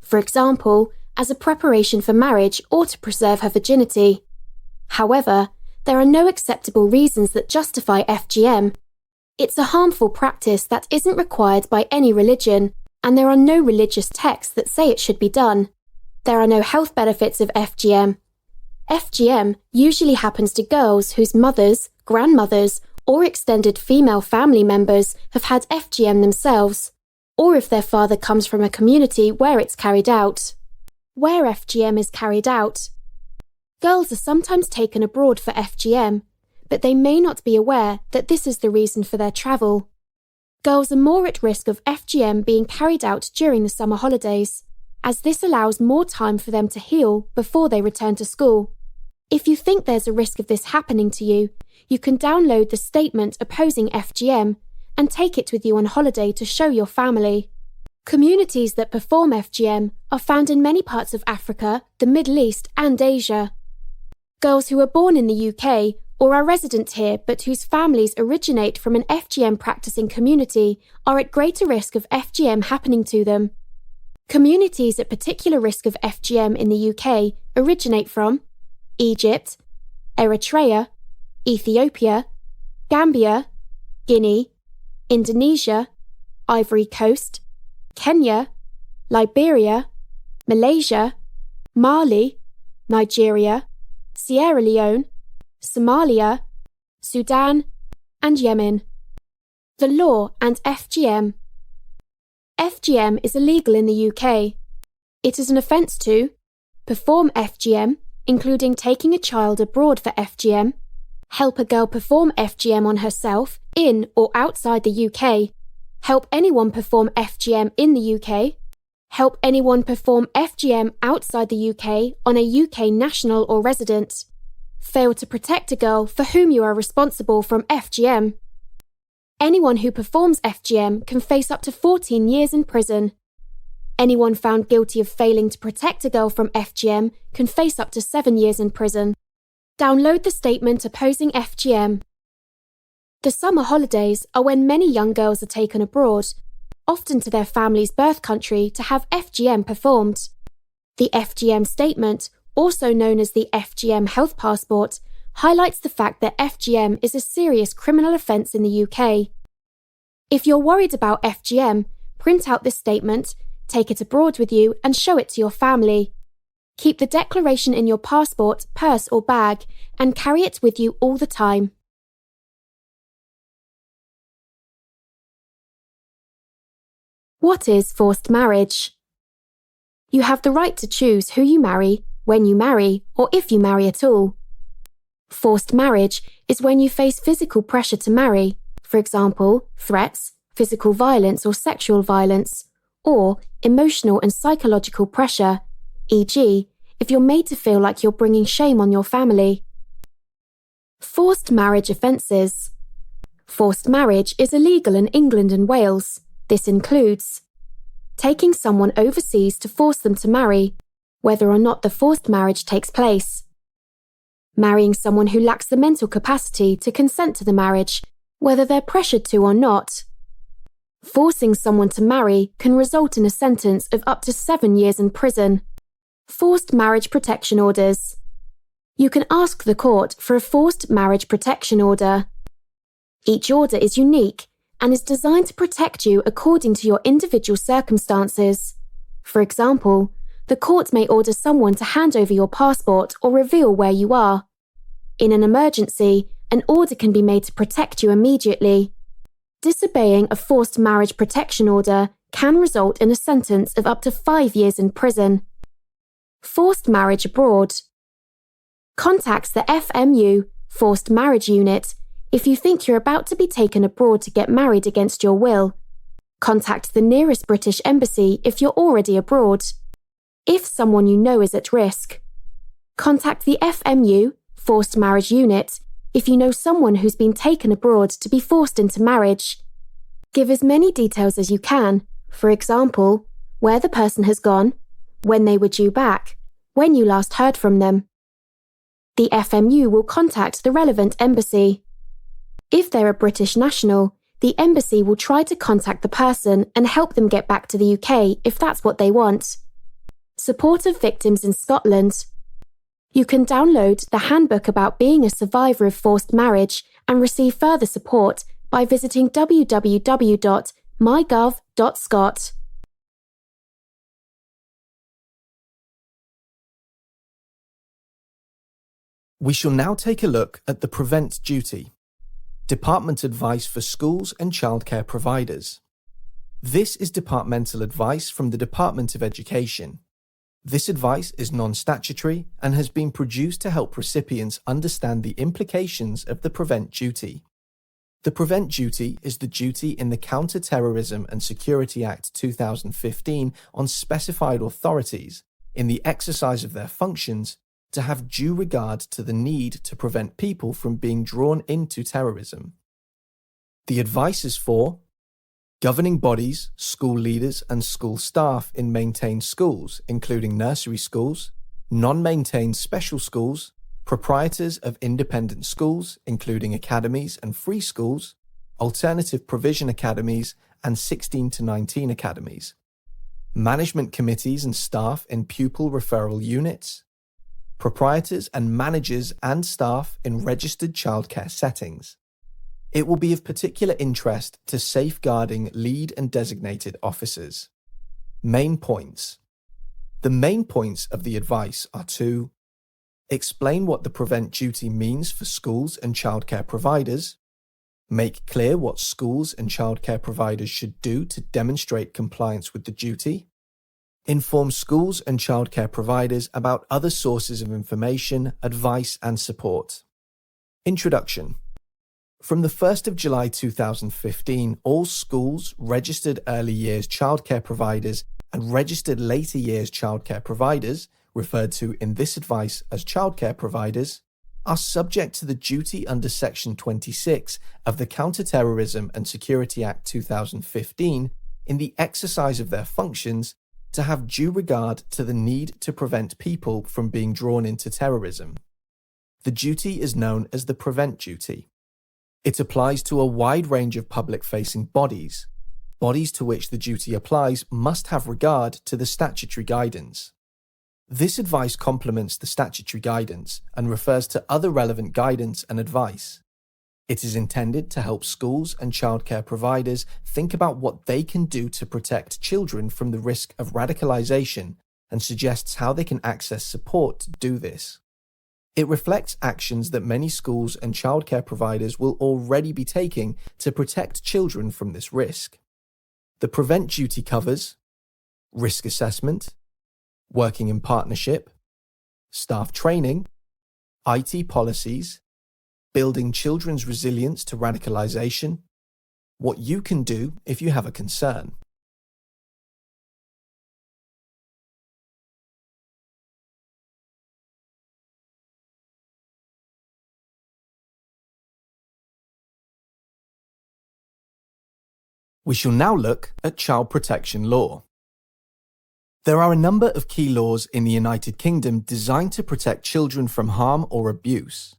S1: For example, as a preparation for marriage or to preserve her virginity. However, there are no acceptable reasons that justify FGM. It's a harmful practice that isn't required by any religion, and there are no religious texts that say it should be done. There are no health benefits of FGM. FGM usually happens to girls whose mothers, grandmothers, or extended female family members have had FGM themselves, or if their father comes from a community where it's carried out. Where FGM is carried out. Girls are sometimes taken abroad for FGM, but they may not be aware that this is the reason for their travel. Girls are more at risk of FGM being carried out during the summer holidays, as this allows more time for them to heal before they return to school. If you think there's a risk of this happening to you, you can download the statement opposing FGM and take it with you on holiday to show your family. Communities that perform FGM are found in many parts of Africa, the Middle East and Asia. Girls who are born in the UK or are resident here but whose families originate from an FGM practicing community are at greater risk of FGM happening to them. Communities at particular risk of FGM in the UK originate from Egypt, Eritrea, Ethiopia, Gambia, Guinea, Indonesia, Ivory Coast, Kenya, Liberia, Malaysia, Mali, Nigeria, Sierra Leone, Somalia, Sudan, and Yemen. The law and FGM. FGM is illegal in the UK. It is an offence to perform FGM, including taking a child abroad for FGM, help a girl perform FGM on herself in or outside the UK, help anyone perform FGM in the UK, help anyone perform FGM outside the UK on a UK national or resident, fail to protect a girl for whom you are responsible from FGM. Anyone who performs FGM can face up to 14 years in prison. Anyone found guilty of failing to protect a girl from FGM can face up to 7 years in prison. Download the statement opposing FGM. The summer holidays are when many young girls are taken abroad, often to their family's birth country, to have FGM performed. The FGM statement, also known as the FGM Health Passport, highlights the fact that FGM is a serious criminal offence in the UK. If you're worried about FGM, print out this statement, take it abroad with you and show it to your family. Keep the declaration in your passport, purse or bag and carry it with you all the time. What is forced marriage? You have the right to choose who you marry, when you marry, or if you marry at all. Forced marriage is when you face physical pressure to marry, for example, threats, physical violence or sexual violence, or emotional and psychological pressure, e.g., if you're made to feel like you're bringing shame on your family. Forced marriage offences. Forced marriage is illegal in England and Wales. This includes taking someone overseas to force them to marry, whether or not the forced marriage takes place. Marrying someone who lacks the mental capacity to consent to the marriage, whether they're pressured to or not. Forcing someone to marry can result in a sentence of up to 7 years in prison. Forced marriage protection orders. You can ask the court for a forced marriage protection order. Each order is unique and is designed to protect you according to your individual circumstances. For example, the court may order someone to hand over your passport or reveal where you are. In an emergency, an order can be made to protect you immediately. Disobeying a forced marriage protection order can result in a sentence of up to 5 years in prison. Forced marriage abroad. Contact the FMU, Forced Marriage Unit, if you think you're about to be taken abroad to get married against your will. Contact the nearest British embassy if you're already abroad. If someone you know is at risk. Contact the FMU, Forced Marriage Unit, if you know someone who's been taken abroad to be forced into marriage. Give as many details as you can, for example, where the person has gone, when they were due back, when you last heard from them. The FMU will contact the relevant embassy. If they're a British national, the embassy will try to contact the person and help them get back to the UK if that's what they want. Support of victims in Scotland. You can download the handbook about being a survivor of forced marriage and receive further support by visiting www.mygov.scot.
S2: We shall now take a look at the Prevent Duty, Department Advice for Schools and Childcare Providers. This is departmental advice from the Department of Education. This advice is non-statutory and has been produced to help recipients understand the implications of the Prevent Duty. The Prevent Duty is the duty in the Counter-Terrorism and Security Act 2015 on specified authorities, in the exercise of their functions, to have due regard to the need to prevent people from being drawn into terrorism. The advice is for governing bodies, school leaders and school staff in maintained schools, including nursery schools, non-maintained special schools, proprietors of independent schools, including academies and free schools, alternative provision academies, and 16 to 19 academies, management committees and staff in pupil referral units, proprietors and managers and staff in registered childcare settings. It will be of particular interest to safeguarding lead and designated officers. Main points. The main points of the advice are to explain what the Prevent Duty means for schools and childcare providers, make clear what schools and childcare providers should do to demonstrate compliance with the duty, inform schools and childcare providers about other sources of information, advice and support. Introduction. From the 1st of July 2015, all schools, registered early years childcare providers and registered later years childcare providers, referred to in this advice as childcare providers, are subject to the duty under Section 26 of the Counter-Terrorism and Security Act 2015 in the exercise of their functions to have due regard to the need to prevent people from being drawn into terrorism. The duty is known as the Prevent Duty. It applies to a wide range of public-facing bodies. Bodies to which the duty applies must have regard to the statutory guidance. This advice complements the statutory guidance and refers to other relevant guidance and advice. It is intended to help schools and childcare providers think about what they can do to protect children from the risk of radicalization and suggests how they can access support to do this. It reflects actions that many schools and childcare providers will already be taking to protect children from this risk. The Prevent Duty covers risk assessment, working in partnership, staff training, IT policies, building children's resilience to radicalization, what you can do if you have a concern. We shall now look at child protection law. There are a number of key laws in the United Kingdom designed to protect children from harm or abuse.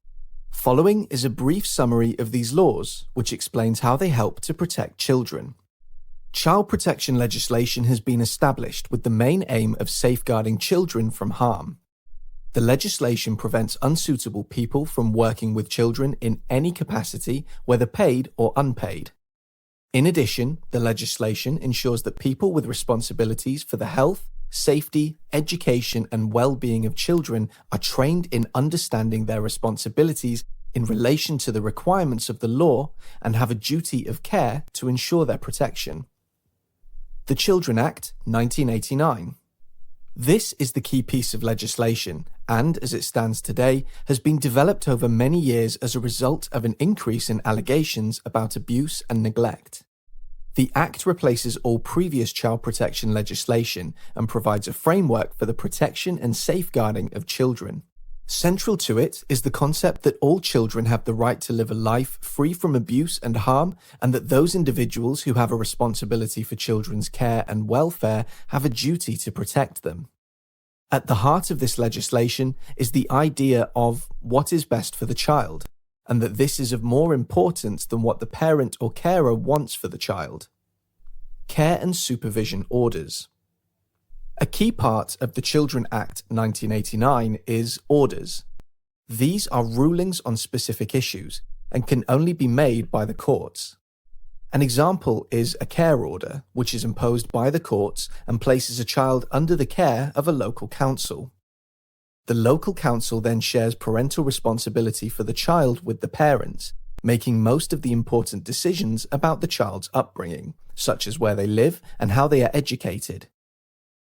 S2: Following is a brief summary of these laws, which explains how they help to protect children. Child protection legislation has been established with the main aim of safeguarding children from harm. The legislation prevents unsuitable people from working with children in any capacity, whether paid or unpaid. In addition, the legislation ensures that people with responsibilities for the health, safety, education, and well-being of children are trained in understanding their responsibilities in relation to the requirements of the law and have a duty of care to ensure their protection. The Children Act, 1989. This is the key piece of legislation and, as it stands today, has been developed over many years as a result of an increase in allegations about abuse and neglect. The Act replaces all previous child protection legislation and provides a framework for the protection and safeguarding of children. Central to it is the concept that all children have the right to live a life free from abuse and harm, and that those individuals who have a responsibility for children's care and welfare have a duty to protect them. At the heart of this legislation is the idea of what is best for the child, and that this is of more importance than what the parent or carer wants for the child. Care and supervision orders. A key part of the Children Act 1989 is orders. These are rulings on specific issues and can only be made by the courts. An example is a care order, which is imposed by the courts and places a child under the care of a local council. The local council then shares parental responsibility for the child with the parents, making most of the important decisions about the child's upbringing, such as where they live and how they are educated.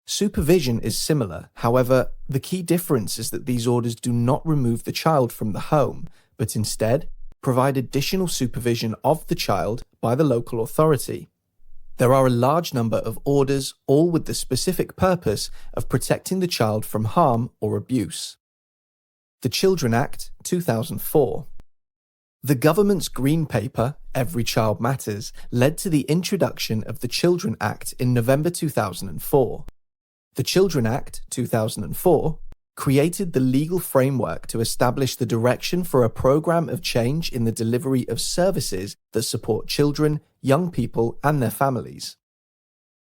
S2: Supervision is similar, however, the key difference is that these orders do not remove the child from the home, but instead provide additional supervision of the child by the local authority. There are a large number of orders, all with the specific purpose of protecting the child from harm or abuse. The Children Act, 2004. The government's Green Paper, Every Child Matters, led to the introduction of the Children Act in November 2004. The Children Act, 2004, created the legal framework to establish the direction for a program of change in the delivery of services that support children, young people, and their families.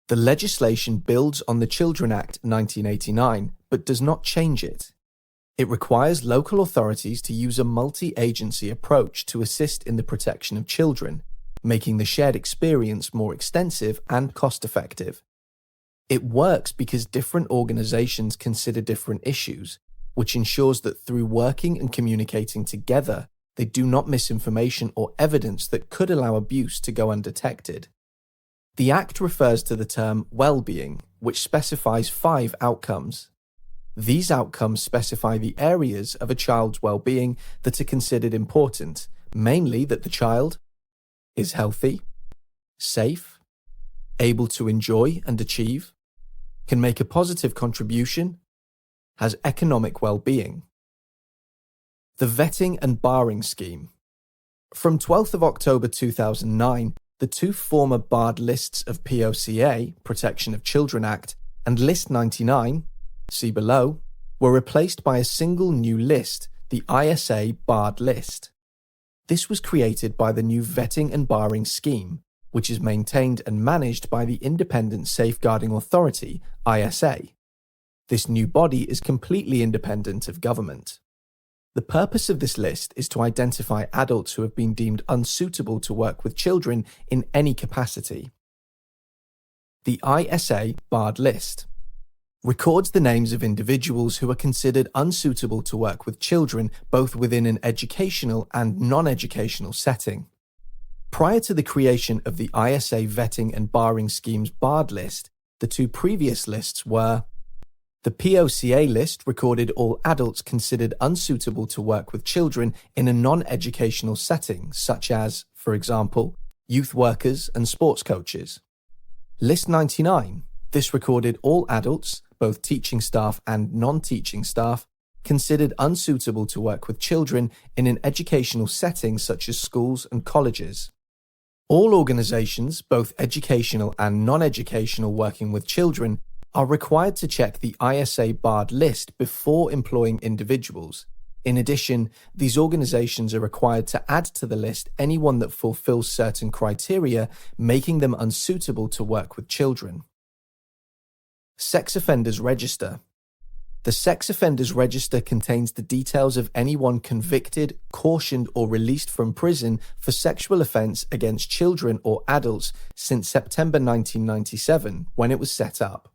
S2: The legislation builds on the Children Act 1989, but does not change it. It requires local authorities to use a multi-agency approach to assist in the protection of children, making the shared experience more extensive and cost-effective. It works because different organizations consider different issues, which ensures that through working and communicating together, they do not miss information or evidence that could allow abuse to go undetected. The Act refers to the term well-being, which specifies 5 outcomes. These outcomes specify the areas of a child's well-being that are considered important, mainly that the child is healthy, safe, able to enjoy and achieve, can make a positive contribution, has economic well-being. The Vetting and Barring Scheme. From 12th of October 2009, the 2 former barred lists of POCA, Protection of Children Act, and List 99, see below, were replaced by a single new list, the ISA Barred List. This was created by the new Vetting and Barring Scheme, which is maintained and managed by the Independent Safeguarding Authority, ISA. This new body is completely independent of government. The purpose of this list is to identify adults who have been deemed unsuitable to work with children in any capacity. The ISA Barred List records the names of individuals who are considered unsuitable to work with children both within an educational and non-educational setting. Prior to the creation of the ISA Vetting and Barring Scheme's barred list, the 2 previous lists were: the POCA list recorded all adults considered unsuitable to work with children in a non-educational setting, such as, for example, youth workers and sports coaches. List 99. This recorded all adults, both teaching staff and non-teaching staff, considered unsuitable to work with children in an educational setting such as schools and colleges. All organizations, both educational and non-educational working with children, are required to check the ISA barred list before employing individuals. In addition, these organizations are required to add to the list anyone that fulfills certain criteria, making them unsuitable to work with children. Sex Offenders Register. The Sex Offenders Register contains the details of anyone convicted, cautioned, or released from prison for sexual offense against children or adults since September 1997, when it was set up.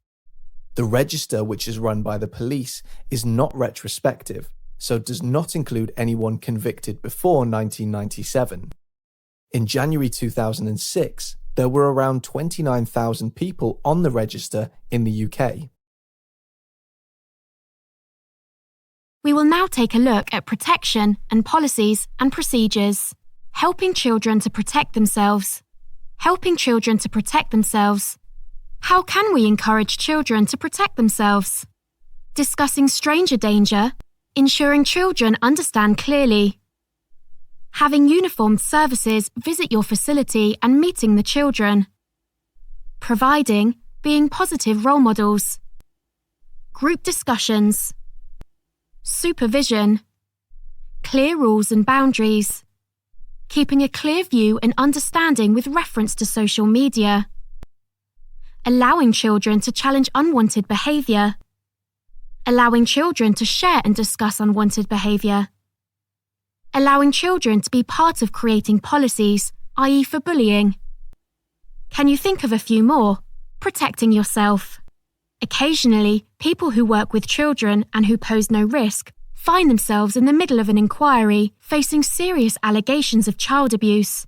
S2: The register, which is run by the police, is not retrospective, so does not include anyone convicted before 1997. In January 2006, there were around 29,000 people on the register in the UK.
S1: We will now take a look at protection and policies and procedures. Helping children to protect themselves. Helping children to protect themselves. How can we encourage children to protect themselves? Discussing stranger danger. Ensuring children understand clearly. Having uniformed services visit your facility and meeting the children. Providing, being positive role models. Group discussions. Supervision. Clear rules and boundaries. Keeping a clear view and understanding with reference to social media. Allowing children to challenge unwanted behaviour. Allowing children to share and discuss unwanted behaviour. Allowing children to be part of creating policies, i.e. for bullying. Can you think of a few more? Protecting yourself. Occasionally, people who work with children and who pose no risk find themselves in the middle of an inquiry facing serious allegations of child abuse.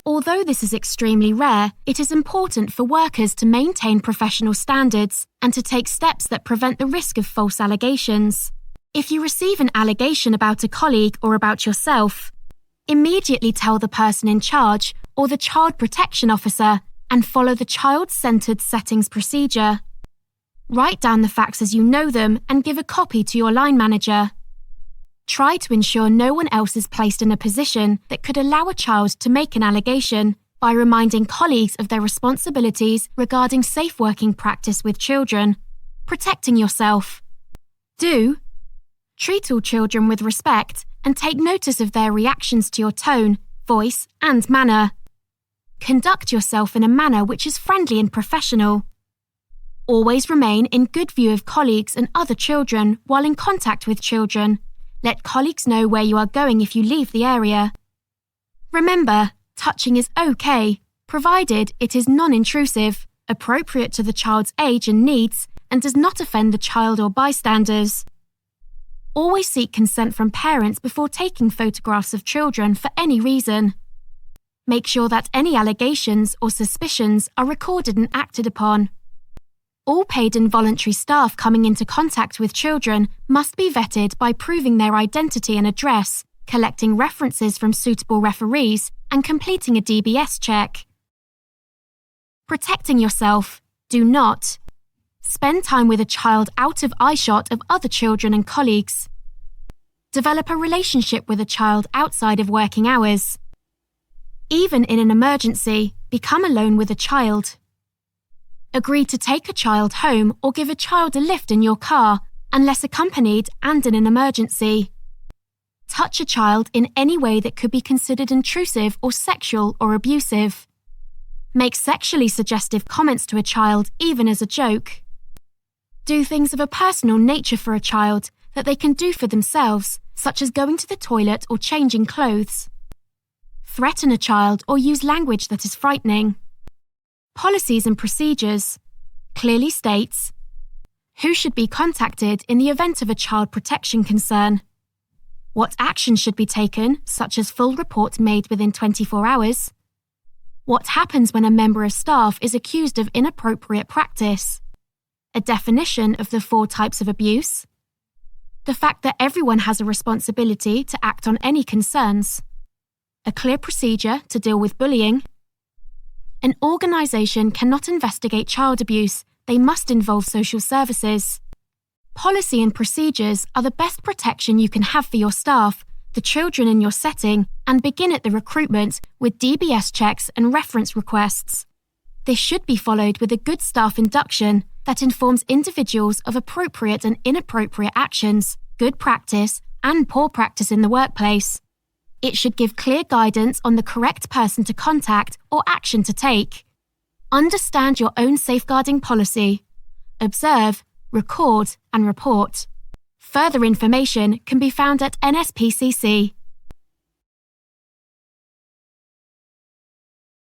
S1: Although this is extremely rare, it is important for workers to maintain professional standards and to take steps that prevent the risk of false allegations. If you receive an allegation about a colleague or about yourself, immediately tell the person in charge or the child protection officer and follow the child-centered settings procedure. Write down the facts as you know them and give a copy to your line manager. Try to ensure no one else is placed in a position that could allow a child to make an allegation by reminding colleagues of their responsibilities regarding safe working practice with children. Protecting yourself. Do. Treat all children with respect and take notice of their reactions to your tone, voice, and manner. Conduct yourself in a manner which is friendly and professional. Always remain in good view of colleagues and other children while in contact with children. Let colleagues know where you are going if you leave the area. Remember, touching is okay, provided it is non-intrusive, appropriate to the child's age and needs, and does not offend the child or bystanders. Always seek consent from parents before taking photographs of children for any reason. Make sure that any allegations or suspicions are recorded and acted upon. All paid and voluntary staff coming into contact with children must be vetted by proving their identity and address, collecting references from suitable referees, and completing a DBS check. Protecting yourself. Do not. Spend time with a child out of eyeshot of other children and colleagues. Develop a relationship with a child outside of working hours. Even in an emergency, become alone with a child. Agree to take a child home or give a child a lift in your car, unless accompanied and in an emergency. Touch a child in any way that could be considered intrusive or sexual or abusive. Make sexually suggestive comments to a child, even as a joke. Do things of a personal nature for a child that they can do for themselves, such as going to the toilet or changing clothes. Threaten a child or use language that is frightening. Policies and procedures clearly states who should be contacted in the event of a child protection concern, what action should be taken, such as full report made within 24 hours, what happens when a member of staff is accused of inappropriate practice, a definition of the 4 types of abuse, the fact that everyone has a responsibility to act on any concerns, a clear procedure to deal with bullying, An organisation cannot investigate child abuse. They must involve social services. Policy and procedures are the best protection you can have for your staff, the children in your setting, and begin at the recruitment with DBS checks and reference requests. This should be followed with a good staff induction that informs individuals of appropriate and inappropriate actions, good practice, and poor practice in the workplace. It should give clear guidance on the correct person to contact or action to take. Understand your own safeguarding policy. Observe, record, and report. Further information can be found at NSPCC.